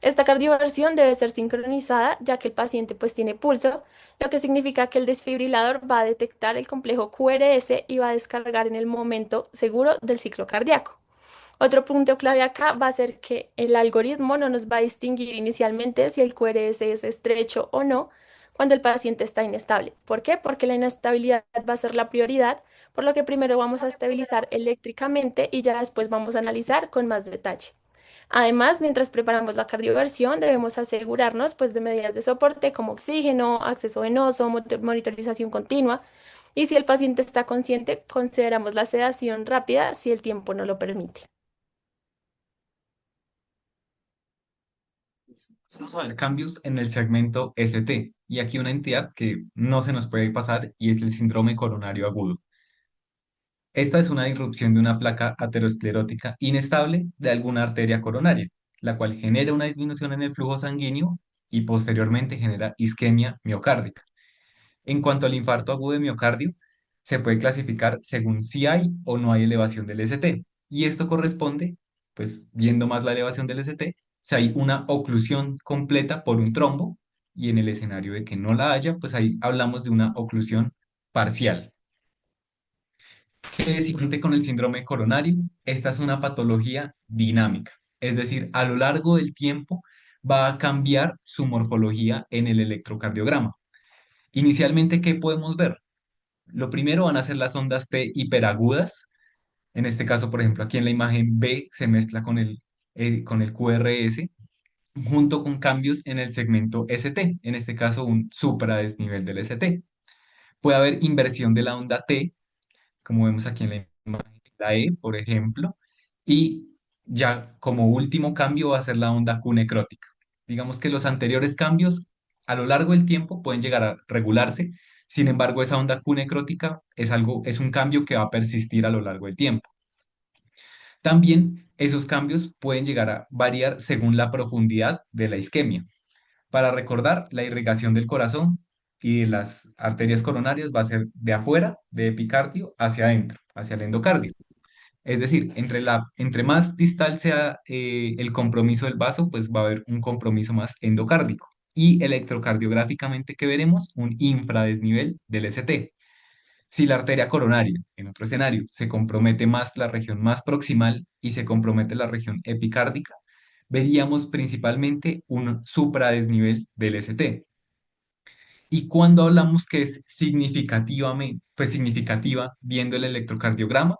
Esta cardioversión debe ser sincronizada, ya que el paciente pues tiene pulso, lo que significa que el desfibrilador va a detectar el complejo QRS y va a descargar en el momento seguro del ciclo cardíaco. Otro punto clave acá va a ser que el algoritmo no nos va a distinguir inicialmente si el QRS es estrecho o no cuando el paciente está inestable. ¿Por qué? Porque la inestabilidad va a ser la prioridad, por lo que primero vamos a estabilizar eléctricamente y ya después vamos a analizar con más detalle. Además, mientras preparamos la cardioversión, debemos asegurarnos pues, de medidas de soporte como oxígeno, acceso venoso, monitorización continua. Y si el paciente está consciente, consideramos la sedación rápida si el tiempo no lo permite. Vamos a ver cambios en el segmento ST y aquí una entidad que no se nos puede pasar y es el síndrome coronario agudo. Esta es una disrupción de una placa aterosclerótica inestable de alguna arteria coronaria, la cual genera una disminución en el flujo sanguíneo y posteriormente genera isquemia miocárdica. En cuanto al infarto agudo de miocardio, se puede clasificar según si hay o no hay elevación del ST. Y esto corresponde, pues viendo más la elevación del ST, si hay una oclusión completa por un trombo y en el escenario de que no la haya, pues ahí hablamos de una oclusión parcial. ¿Qué es siguiente con el síndrome coronario? Esta es una patología dinámica, es decir, a lo largo del tiempo va a cambiar su morfología en el electrocardiograma. Inicialmente, ¿qué podemos ver? Lo primero van a ser las ondas T hiperagudas. En este caso, por ejemplo, aquí en la imagen B se mezcla con el QRS junto con cambios en el segmento ST, en este caso un supradesnivel del ST. Puede haber inversión de la onda T, como vemos aquí en la imagen, la E, por ejemplo, y ya como último cambio va a ser la onda Q necrótica. Digamos que los anteriores cambios a lo largo del tiempo pueden llegar a regularse, sin embargo, esa onda Q necrótica es un cambio que va a persistir a lo largo del tiempo. También esos cambios pueden llegar a variar según la profundidad de la isquemia. Para recordar, la irrigación del corazón y de las arterias coronarias va a ser de afuera, de epicardio, hacia adentro, hacia el endocardio. Es decir, entre más distal sea el compromiso del vaso, pues va a haber un compromiso más endocárdico. Y electrocardiográficamente, ¿qué veremos? Un infradesnivel del ST. Si la arteria coronaria, en otro escenario, se compromete más la región más proximal y se compromete la región epicárdica, veríamos principalmente un supradesnivel del ST. Y cuando hablamos que es significativamente, pues significativa viendo el electrocardiograma,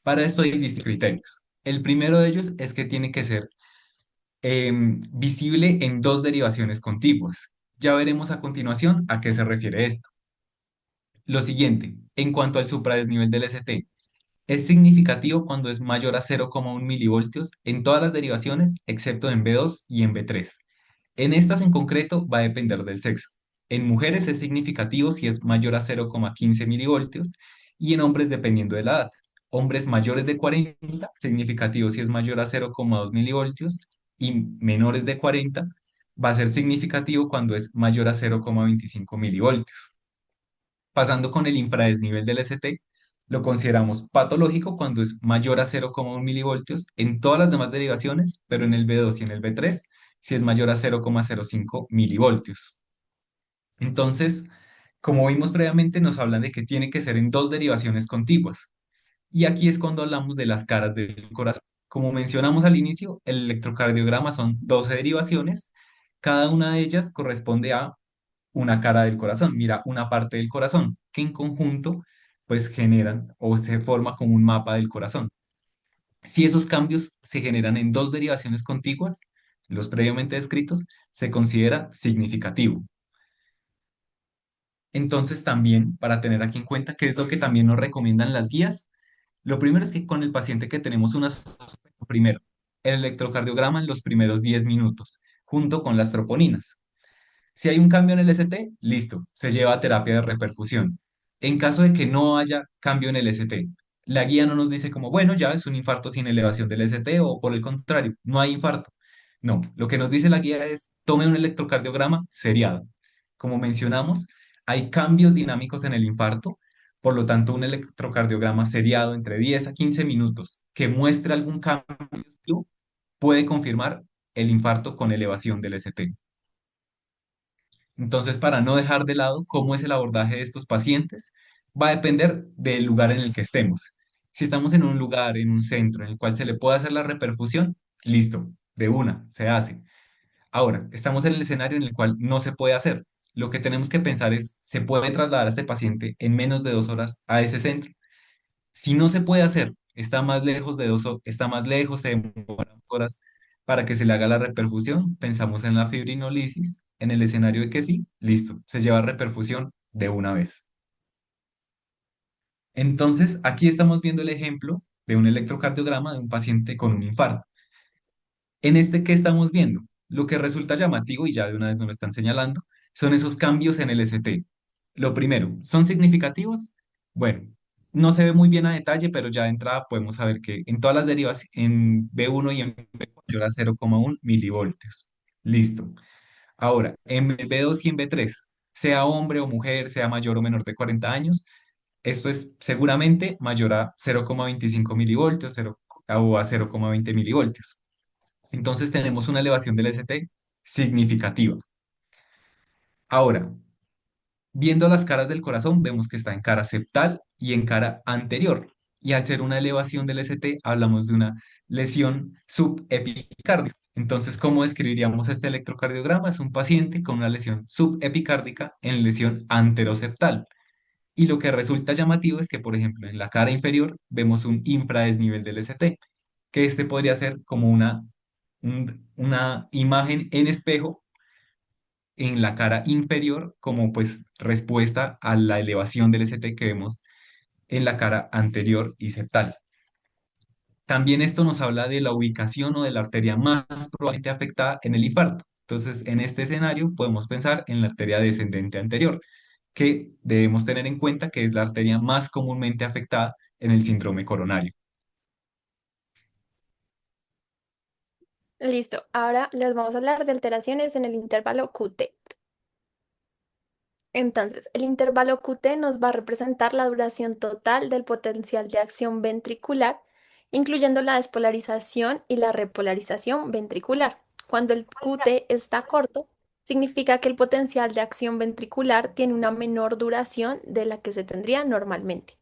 para esto hay distintos criterios. El primero de ellos es que tiene que ser visible en dos derivaciones contiguas. Ya veremos a continuación a qué se refiere esto. Lo siguiente, en cuanto al supradesnivel del ST, es significativo cuando es mayor a 0,1 milivoltios en todas las derivaciones, excepto en B2 y en B3. En estas en concreto va a depender del sexo. En mujeres es significativo si es mayor a 0,15 milivoltios y en hombres dependiendo de la edad. Hombres mayores de 40, significativo si es mayor a 0,2 milivoltios y menores de 40 va a ser significativo cuando es mayor a 0,25 milivoltios. Pasando con el infradesnivel del ST, Lo consideramos patológico cuando es mayor a 0,1 milivoltios en todas las demás derivaciones, pero en el B2 y en el B3 si es mayor a 0,05 milivoltios. Entonces, como vimos previamente, nos hablan de que tiene que ser en dos derivaciones contiguas. Y aquí es cuando hablamos de las caras del corazón. Como mencionamos al inicio, el electrocardiograma son 12 derivaciones. Cada una de ellas corresponde a una cara del corazón, mira, una parte del corazón, que en conjunto pues generan o se forma como un mapa del corazón. Si esos cambios se generan en dos derivaciones contiguas, los previamente descritos, se considera significativo. Entonces también, para tener aquí en cuenta, qué es lo que también nos recomiendan las guías, lo primero es que con el paciente que tenemos una primero, el electrocardiograma en los primeros 10 minutos, junto con las troponinas. Si hay un cambio en el ST, listo, se lleva a terapia de reperfusión. En caso de que no haya cambio en el ST, la guía no nos dice como, bueno, ya es un infarto sin elevación del ST o por el contrario, no hay infarto. No, lo que nos dice la guía es, tome un electrocardiograma seriado. Como mencionamos, hay cambios dinámicos en el infarto, por lo tanto, un electrocardiograma seriado entre 10 a 15 minutos que muestre algún cambio puede confirmar el infarto con elevación del ST. Entonces, para no dejar de lado cómo es el abordaje de estos pacientes, va a depender del lugar en el que estemos. Si estamos en un lugar, en un centro en el cual se le puede hacer la reperfusión, listo, de una, se hace. Ahora, estamos en el escenario en el cual no se puede hacer. Lo que tenemos que pensar es, ¿se puede trasladar a este paciente en menos de 2 horas a ese centro? Si no se puede hacer, está más lejos de está más lejos, se demora horas para que se le haga la reperfusión, pensamos en la fibrinolisis, en el escenario de que sí, listo, se lleva reperfusión de una vez. Entonces, aquí estamos viendo el ejemplo de un electrocardiograma de un paciente con un infarto. En este, ¿qué estamos viendo? Lo que resulta llamativo, y ya de una vez nos lo están señalando, son esos cambios en el ST. Lo primero, ¿son significativos? Bueno, no se ve muy bien a detalle, pero ya de entrada podemos saber que en todas las derivas, en B1 y en B4, era 0,1 milivoltios. Listo. Ahora, en B2 y en B3, sea hombre o mujer, sea mayor o menor de 40 años, esto es seguramente mayor a 0,25 milivoltios o a 0,20 milivoltios. Entonces tenemos una elevación del ST significativa. Ahora, viendo las caras del corazón, vemos que está en cara septal y en cara anterior. Y al ser una elevación del ST, hablamos de una lesión subepicárdica. Entonces, ¿cómo describiríamos este electrocardiograma? Es un paciente con una lesión subepicárdica en lesión anteroseptal. Y lo que resulta llamativo es que, por ejemplo, en la cara inferior vemos un infradesnivel del ST, que este podría ser como una imagen en espejo en la cara inferior como pues respuesta a la elevación del ST que vemos en la cara anterior y septal. También esto nos habla de la ubicación o de la arteria más probablemente afectada en el infarto. Entonces, en este escenario podemos pensar en la arteria descendente anterior, que debemos tener en cuenta que es la arteria más comúnmente afectada en el síndrome coronario. Listo. Ahora les vamos a hablar de alteraciones en el intervalo QT. Entonces, el intervalo QT nos va a representar la duración total del potencial de acción ventricular, incluyendo la despolarización y la repolarización ventricular. Cuando el QT está corto, significa que el potencial de acción ventricular tiene una menor duración de la que se tendría normalmente.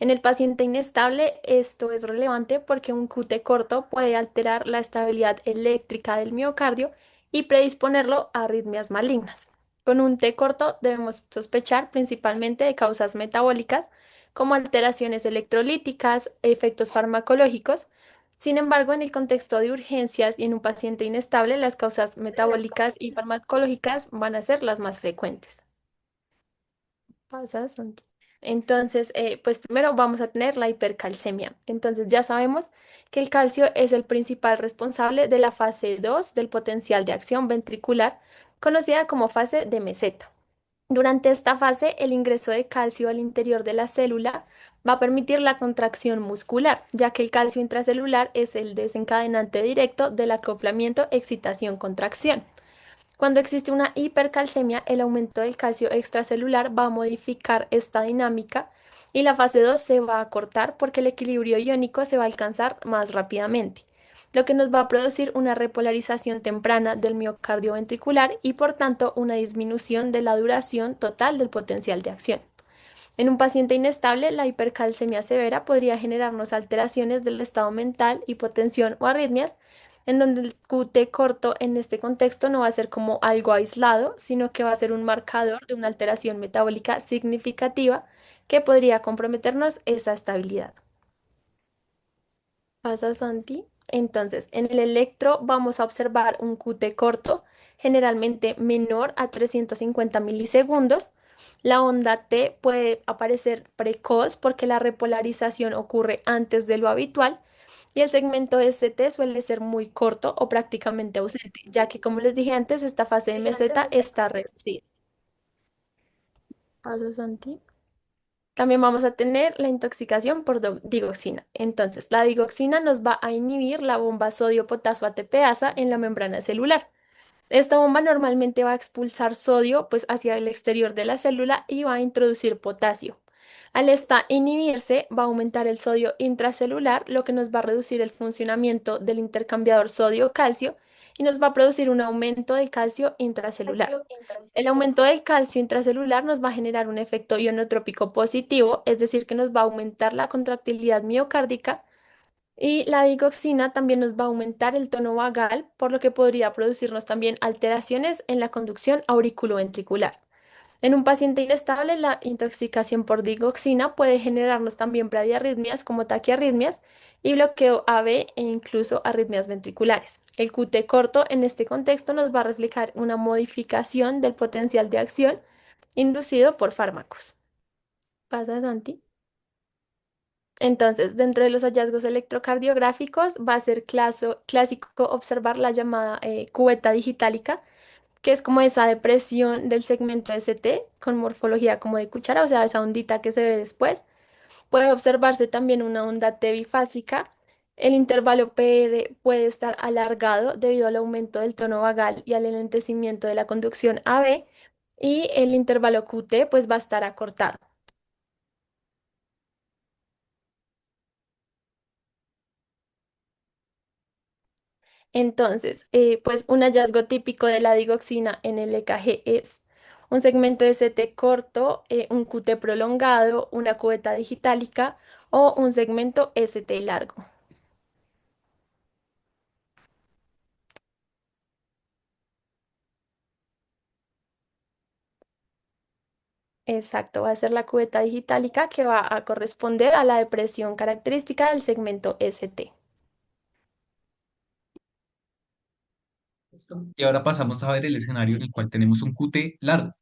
En el paciente inestable, esto es relevante porque un QT corto puede alterar la estabilidad eléctrica del miocardio y predisponerlo a arritmias malignas. Con un T corto debemos sospechar principalmente de causas metabólicas como alteraciones electrolíticas, efectos farmacológicos. Sin embargo, en el contexto de urgencias y en un paciente inestable, las causas metabólicas y farmacológicas van a ser las más frecuentes. ¿Pasa, Santi? Entonces, pues primero vamos a tener la hipercalcemia. Entonces ya sabemos que el calcio es el principal responsable de la fase 2 del potencial de acción ventricular, conocida como fase de meseta. Durante esta fase, el ingreso de calcio al interior de la célula va a permitir la contracción muscular, ya que el calcio intracelular es el desencadenante directo del acoplamiento excitación-contracción. Cuando existe una hipercalcemia, el aumento del calcio extracelular va a modificar esta dinámica y la fase 2 se va a cortar porque el equilibrio iónico se va a alcanzar más rápidamente, lo que nos va a producir una repolarización temprana del miocardio ventricular y por tanto una disminución de la duración total del potencial de acción. En un paciente inestable, la hipercalcemia severa podría generarnos alteraciones del estado mental, hipotensión o arritmias, en donde el QT corto en este contexto no va a ser como algo aislado, sino que va a ser un marcador de una alteración metabólica significativa que podría comprometernos esa estabilidad. ¿Pasa, Santi? Entonces, en el electro vamos a observar un QT corto, generalmente menor a 350 milisegundos. La onda T puede aparecer precoz porque la repolarización ocurre antes de lo habitual y el segmento ST suele ser muy corto o prácticamente ausente, ya que como les dije antes, esta fase de meseta está reducida. ¿Pasa, Santi? También vamos a tener la intoxicación por digoxina. Entonces, la digoxina nos va a inhibir la bomba sodio-potasio ATPasa en la membrana celular. Esta bomba normalmente va a expulsar sodio pues hacia el exterior de la célula y va a introducir potasio. Al esta inhibirse, va a aumentar el sodio intracelular, lo que nos va a reducir el funcionamiento del intercambiador sodio-calcio y nos va a producir un aumento del calcio intracelular. El aumento del calcio intracelular nos va a generar un efecto ionotrópico positivo, es decir, que nos va a aumentar la contractilidad miocárdica y la digoxina también nos va a aumentar el tono vagal, por lo que podría producirnos también alteraciones en la conducción auriculoventricular. En un paciente inestable, la intoxicación por digoxina puede generarnos también bradiarritmias como taquiarritmias y bloqueo AB e incluso arritmias ventriculares. El QT corto en este contexto nos va a reflejar una modificación del potencial de acción inducido por fármacos. ¿Pasa, Santi? Entonces, dentro de los hallazgos electrocardiográficos va a ser clásico observar la llamada cubeta digitálica, que es como esa depresión del segmento ST con morfología como de cuchara, o sea, esa ondita que se ve después. Puede observarse también una onda T bifásica. El intervalo PR puede estar alargado debido al aumento del tono vagal y al enlentecimiento de la conducción AB y el intervalo QT pues va a estar acortado. Entonces, pues un hallazgo típico de la digoxina en el EKG es un segmento ST corto, un QT prolongado, una cubeta digitálica o un segmento ST largo. Exacto, va a ser la cubeta digitálica que va a corresponder a la depresión característica del segmento ST. Y ahora pasamos a ver el escenario en el cual tenemos un QT largo.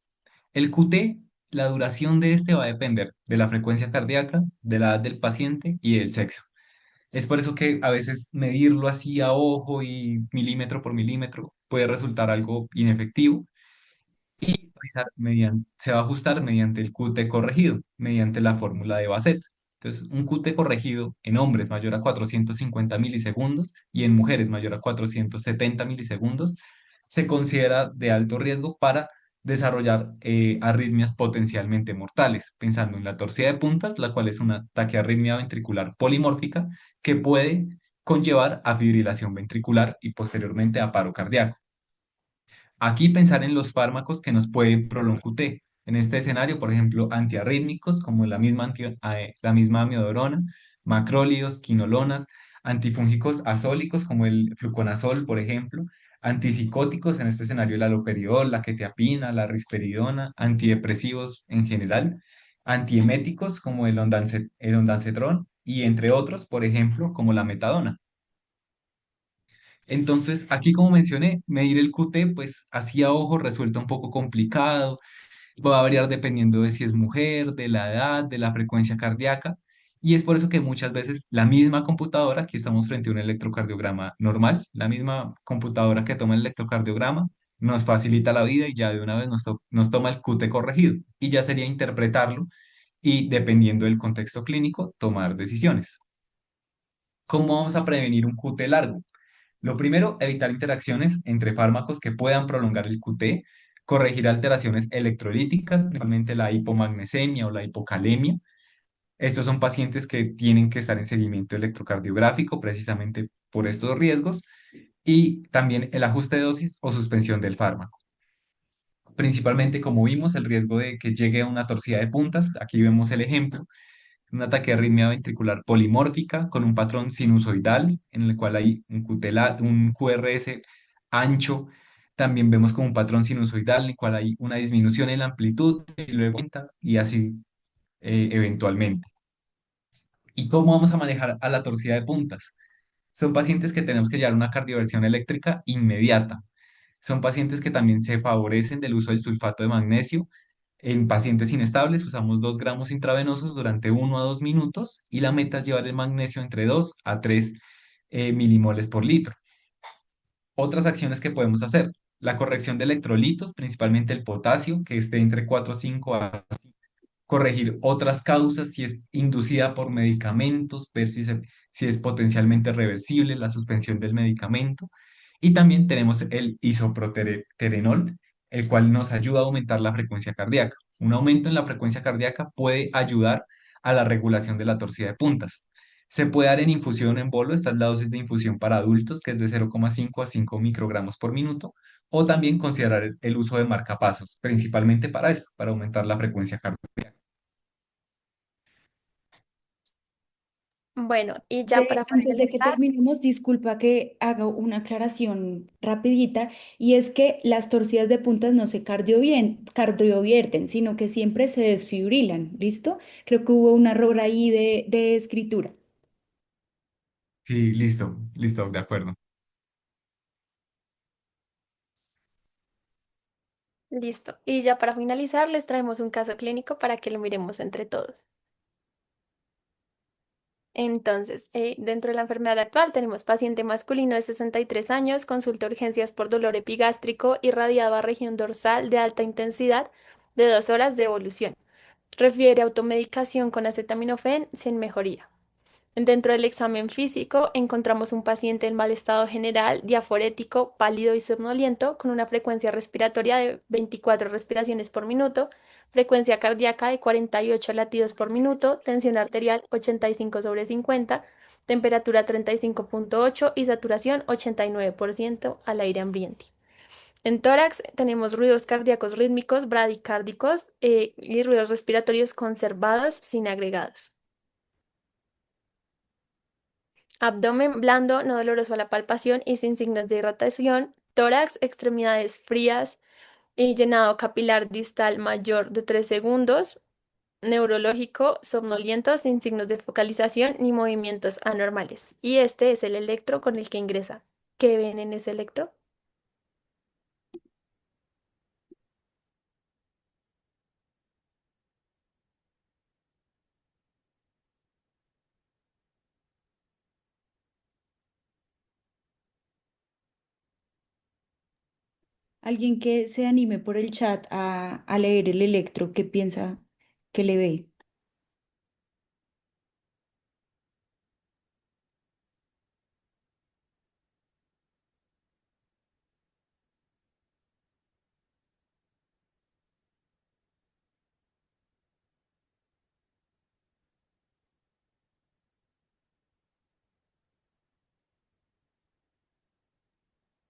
El QT, la duración de este va a depender de la frecuencia cardíaca, de la edad del paciente y del sexo. Es por eso que a veces medirlo así a ojo y milímetro por milímetro puede resultar algo inefectivo y se va a ajustar mediante el QT corregido, mediante la fórmula de Bassett. Entonces, un QT corregido en hombres mayor a 450 milisegundos y en mujeres mayor a 470 milisegundos se considera de alto riesgo para desarrollar arritmias potencialmente mortales, pensando en la torsida de puntas, la cual es una taquiarritmia ventricular polimórfica que puede conllevar a fibrilación ventricular y posteriormente a paro cardíaco. Aquí pensar en los fármacos que nos pueden prolongar QT. En este escenario, por ejemplo, antiarrítmicos como la misma amiodarona, macrólidos, quinolonas, antifúngicos azólicos como el fluconazol, por ejemplo, antipsicóticos, en este escenario el haloperidol, la quetiapina, la risperidona, antidepresivos en general, antieméticos como el ondansetrón y entre otros, por ejemplo, como la metadona. Entonces, aquí como mencioné, medir el QT, pues así a ojo resulta un poco complicado, va a variar dependiendo de si es mujer, de la edad, de la frecuencia cardíaca, y es por eso que muchas veces la misma computadora, aquí estamos frente a un electrocardiograma normal, la misma computadora que toma el electrocardiograma, nos facilita la vida y ya de una vez nos toma el QT corregido, y ya sería interpretarlo y dependiendo del contexto clínico, tomar decisiones. ¿Cómo vamos a prevenir un QT largo? Lo primero, evitar interacciones entre fármacos que puedan prolongar el QT, corregir alteraciones electrolíticas, principalmente la hipomagnesemia o la hipocalemia, Estos son pacientes que tienen que estar en seguimiento electrocardiográfico precisamente por estos riesgos y también el ajuste de dosis o suspensión del fármaco. Principalmente, como vimos, el riesgo de que llegue a una torsida de puntas. Aquí vemos el ejemplo, un ataque de arritmia ventricular polimórfica con un patrón sinusoidal en el cual hay un QRS ancho. También vemos como un patrón sinusoidal en el cual hay una disminución en la amplitud y luego aumenta y así eventualmente. ¿Y cómo vamos a manejar a la torsida de puntas? Son pacientes que tenemos que llevar una cardioversión eléctrica inmediata. Son pacientes que también se favorecen del uso del sulfato de magnesio. En pacientes inestables usamos 2 gramos intravenosos durante 1 a 2 minutos y la meta es llevar el magnesio entre 2 a 3 milimoles por litro. Otras acciones que podemos hacer, la corrección de electrolitos, principalmente el potasio, que esté entre 4 a 5 a corregir otras causas, si es inducida por medicamentos, ver si es potencialmente reversible la suspensión del medicamento. Y también tenemos el isoproterenol, el cual nos ayuda a aumentar la frecuencia cardíaca. Un aumento en la frecuencia cardíaca puede ayudar a la regulación de la torsión de puntas. Se puede dar en infusión en bolo, esta es la dosis de infusión para adultos, que es de 0,5 a 5 microgramos por minuto, o también considerar el uso de marcapasos, principalmente para esto, para aumentar la frecuencia cardíaca. Bueno, y ya para Antes de que finalizar, terminemos, disculpa que haga una aclaración rapidita, y es que las torcidas de puntas no se cardiovierten, sino que siempre se desfibrilan, ¿listo? Creo que hubo un error ahí de escritura. Sí, listo, listo, de acuerdo. listo. Y ya para finalizar, les traemos un caso clínico para que lo miremos entre todos. Entonces, dentro de la enfermedad actual tenemos paciente masculino de 63 años, consulta urgencias por dolor epigástrico irradiado a región dorsal de alta intensidad de 2 horas de evolución. Refiere automedicación con acetaminofén sin mejoría. Dentro del examen físico encontramos un paciente en mal estado general, diaforético, pálido y somnoliento, con una frecuencia respiratoria de 24 respiraciones por minuto, frecuencia cardíaca de 48 latidos por minuto, tensión arterial 85/50, temperatura 35,8 y saturación 89% al aire ambiente. En tórax tenemos ruidos cardíacos rítmicos, bradicárdicos y ruidos respiratorios conservados sin agregados. Abdomen blando, no doloroso a la palpación y sin signos de irritación. Tórax, extremidades frías y llenado capilar distal mayor de 3 segundos. Neurológico, somnoliento, sin signos de focalización ni movimientos anormales. Y este es el electro con el que ingresa. ¿Qué ven en ese electro? Alguien que se anime por el chat a leer el electro, ¿qué piensa que le ve?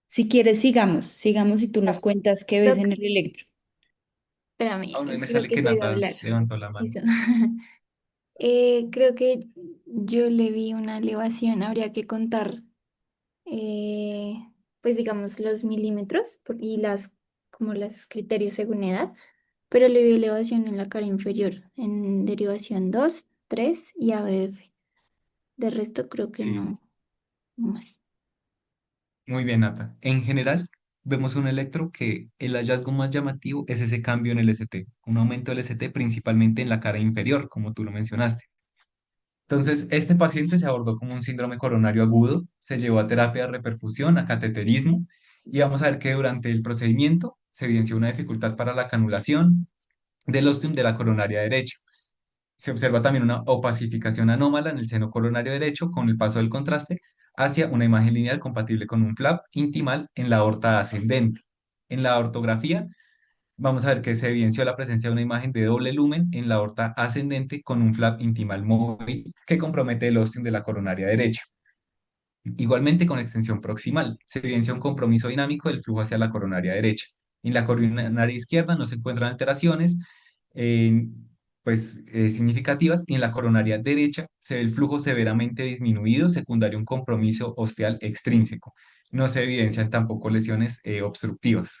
Si quieres, sigamos y tú nos cuentas qué ves Lo- en el electro. Espérame, Aún me creo sale que que yo iba a Nata hablar. levantó la mano. Listo. Creo que yo le vi una elevación, habría que contar, eh, pues digamos, los milímetros y como los criterios según edad, pero le vi elevación en la cara inferior, en derivación 2 3 y ABF. De resto creo que Sí, no, no más. muy bien, Nata. En general, vemos un electro que el hallazgo más llamativo es ese cambio en el ST, un aumento del ST principalmente en la cara inferior, como tú lo mencionaste. Entonces, este paciente se abordó como un síndrome coronario agudo, se llevó a terapia de reperfusión, a cateterismo, y vamos a ver que durante el procedimiento se evidenció una dificultad para la canulación del ostium de la coronaria derecha. Se observa también una opacificación anómala en el seno coronario derecho con el paso del contraste hacia una imagen lineal compatible con un flap intimal en la aorta ascendente. En la ortografía vamos a ver que se evidenció la presencia de una imagen de doble lumen en la aorta ascendente con un flap intimal móvil que compromete el ostium de la coronaria derecha. Igualmente con extensión proximal, se evidencia un compromiso dinámico del flujo hacia la coronaria derecha. En la coronaria izquierda no se encuentran alteraciones eh, significativas y en la coronaria derecha se ve el flujo severamente disminuido secundario a un compromiso osteal extrínseco. No se evidencian tampoco lesiones obstructivas.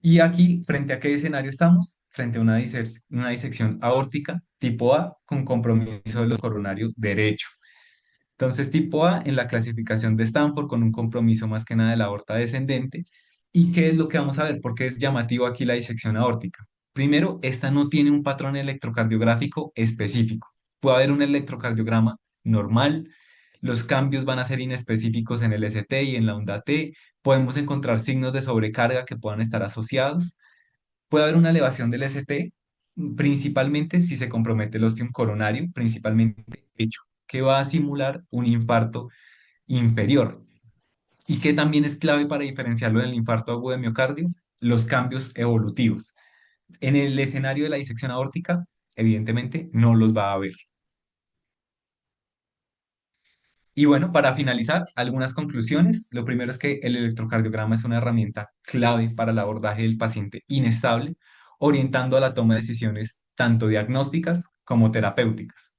Y aquí, ¿frente a qué escenario estamos? Frente a una disección aórtica tipo A con compromiso de los coronario derecho. Entonces, tipo A en la clasificación de Stanford con un compromiso más que nada de la aorta descendente. ¿Y qué es lo que vamos a ver? Porque es llamativo aquí la disección aórtica. Primero, esta no tiene un patrón electrocardiográfico específico. Puede haber un electrocardiograma normal, los cambios van a ser inespecíficos en el ST y en la onda T, podemos encontrar signos de sobrecarga que puedan estar asociados, puede haber una elevación del ST, principalmente si se compromete el ostium coronario, principalmente hecho, que va a simular un infarto inferior y que también es clave para diferenciarlo del infarto agudo de miocardio, los cambios evolutivos. En el escenario de la disección aórtica, evidentemente no los va a haber. Y bueno, para finalizar, algunas conclusiones. Lo primero es que el electrocardiograma es una herramienta clave para el abordaje del paciente inestable, orientando a la toma de decisiones tanto diagnósticas como terapéuticas.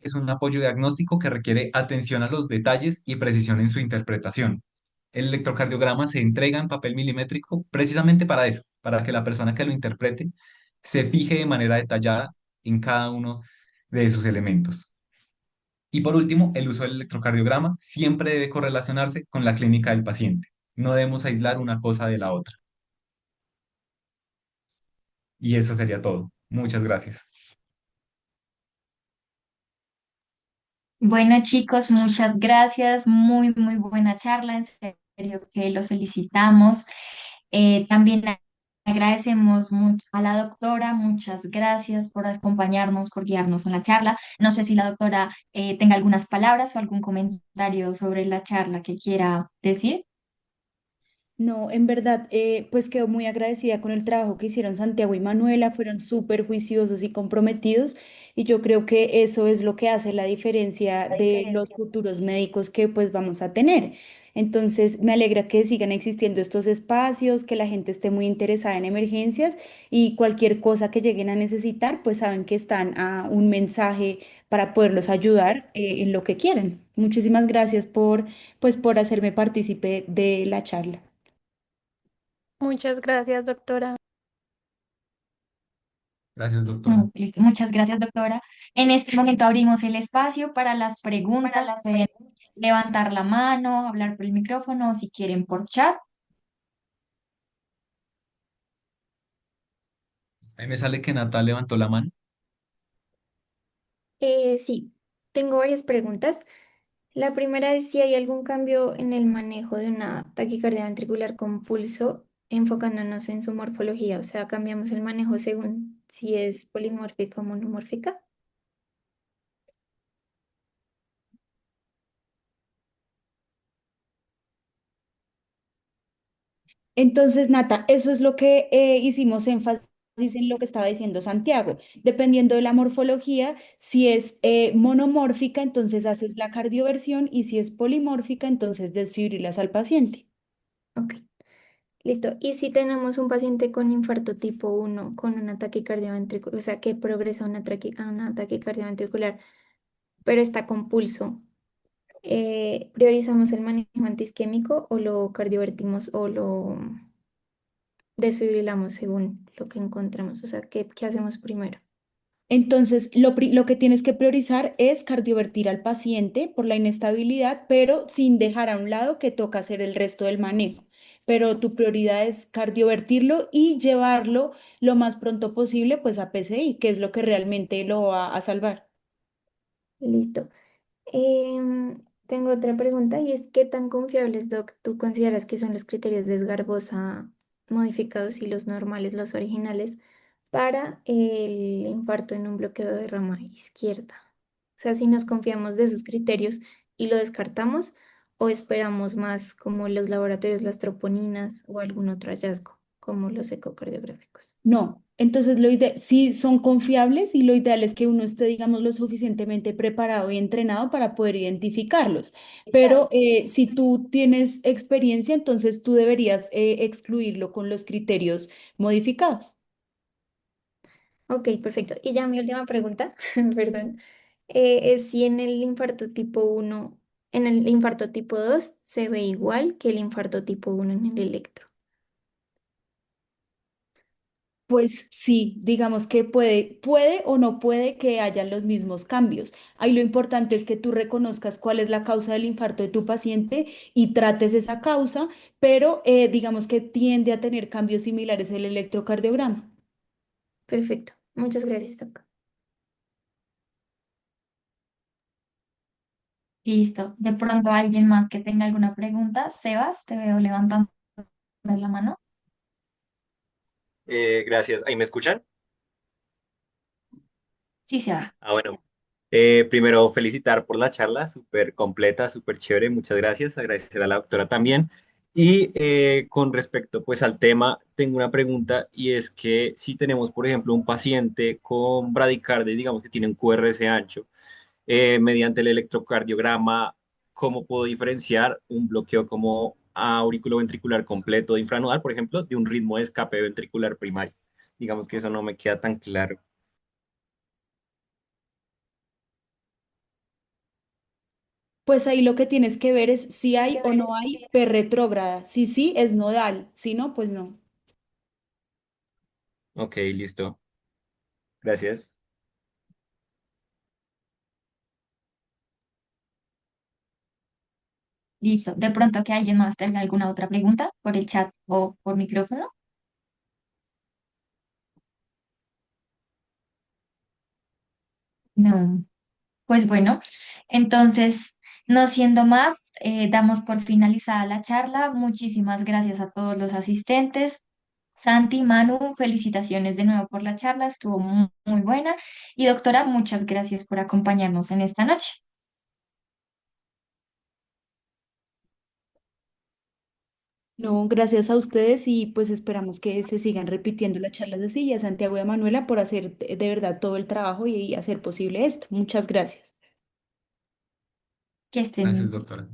Es un apoyo diagnóstico que requiere atención a los detalles y precisión en su interpretación. El electrocardiograma se entrega en papel milimétrico precisamente para eso, para que la persona que lo interprete se fije de manera detallada en cada uno de sus elementos. Y por último, el uso del electrocardiograma siempre debe correlacionarse con la clínica del paciente. No debemos aislar una cosa de la otra. Y eso sería todo. Muchas gracias. Bueno, chicos, muchas gracias. Muy, muy buena charla. En serio que los felicitamos. También agradecemos mucho a la doctora. Muchas gracias por acompañarnos, por guiarnos en la charla. No sé si la doctora tenga algunas palabras o algún comentario sobre la charla que quiera decir. No, en verdad, pues quedo muy agradecida con el trabajo que hicieron Santiago y Manuela, fueron súper juiciosos y comprometidos y yo creo que eso es lo que hace la diferencia de los futuros médicos que pues vamos a tener. Entonces, me alegra que sigan existiendo estos espacios, que la gente esté muy interesada en emergencias y cualquier cosa que lleguen a necesitar, pues saben que están a un mensaje para poderlos ayudar en lo que quieran. Muchísimas gracias pues, por hacerme partícipe de la charla. Muchas gracias, doctora. Gracias, doctora. Listo. Muchas gracias, doctora. En este momento abrimos el espacio para las preguntas. Pueden levantar la mano, hablar por el micrófono o si quieren por chat. Ahí me sale que Natal levantó la mano. Sí, tengo varias preguntas. La primera es si hay algún cambio en el manejo de una taquicardia ventricular con pulso, enfocándonos en su morfología, o sea, cambiamos el manejo según si es polimórfica o monomórfica. Entonces, Nata, eso es lo que hicimos énfasis en lo que estaba diciendo Santiago. Dependiendo de la morfología, si es monomórfica, entonces haces la cardioversión y si es polimórfica, entonces desfibrilas al paciente. Ok, listo. Y si tenemos un paciente con infarto tipo 1 con una taquicardia ventricular, o sea, que progresa a una taquicardia ventricular, pero está con pulso, ¿priorizamos el manejo antiisquémico o lo cardiovertimos o lo desfibrilamos según lo que encontremos? O sea, ¿qué hacemos primero? Entonces, lo que tienes que priorizar es cardiovertir al paciente por la inestabilidad, pero sin dejar a un lado que toca hacer el resto del manejo. Pero tu prioridad es cardiovertirlo y llevarlo lo más pronto posible, pues a PCI, que es lo que realmente lo va a salvar. Listo. Tengo otra pregunta y es, ¿qué tan confiables, Doc, tú consideras que son los criterios de Esgarbosa modificados y los normales, los originales, para el infarto en un bloqueo de rama izquierda? O sea, si nos confiamos de esos criterios y lo descartamos o esperamos más como los laboratorios, las troponinas o algún otro hallazgo. como los ecocardiográficos. No, entonces sí son confiables y lo ideal es que uno esté, digamos, lo suficientemente preparado y entrenado para poder identificarlos. Pero si tú tienes experiencia, entonces tú deberías excluirlo con los criterios modificados. Ok, perfecto. Y ya mi última pregunta, perdón, es si en el infarto tipo uno, en el infarto tipo 2 se ve igual que el infarto tipo uno en el electro. Pues sí, digamos que puede o no puede que hayan los mismos cambios. Ahí lo importante es que tú reconozcas cuál es la causa del infarto de tu paciente y trates esa causa, pero digamos que tiende a tener cambios similares el electrocardiograma. Perfecto. Muchas gracias, Doc. Listo. De pronto alguien más que tenga alguna pregunta. Sebas, te veo levantando la mano. Gracias. ¿Ahí me escuchan? Sí, Sebas. Ah, bueno. Primero, felicitar por la charla, súper completa, súper chévere. Muchas gracias. Agradecer a la doctora también. Y con respecto pues al tema, tengo una pregunta y es que si tenemos, por ejemplo, un paciente con bradicardia, digamos que tiene un QRS ancho, mediante el electrocardiograma, ¿cómo puedo diferenciar un bloqueo como auriculoventricular completo de infranodal, por ejemplo, de un ritmo de escape ventricular primario? Digamos que eso no me queda tan claro. Pues ahí lo que tienes que ver es si hay o no hay P retrógrada. Si sí, es nodal. Si no, pues no. Ok, listo. Gracias. Listo. De pronto que alguien más tenga alguna otra pregunta por el chat o por micrófono. No. Pues bueno, entonces, no siendo más, damos por finalizada la charla. Muchísimas gracias a todos los asistentes. Santi, Manu, felicitaciones de nuevo por la charla, estuvo muy buena. Y doctora, muchas gracias por acompañarnos en esta noche. No, gracias a ustedes y pues esperamos que se sigan repitiendo las charlas así y a Santiago y a Manuela por hacer de verdad todo el trabajo y hacer posible esto. Muchas gracias. Que estén muy Gracias, bien. doctora.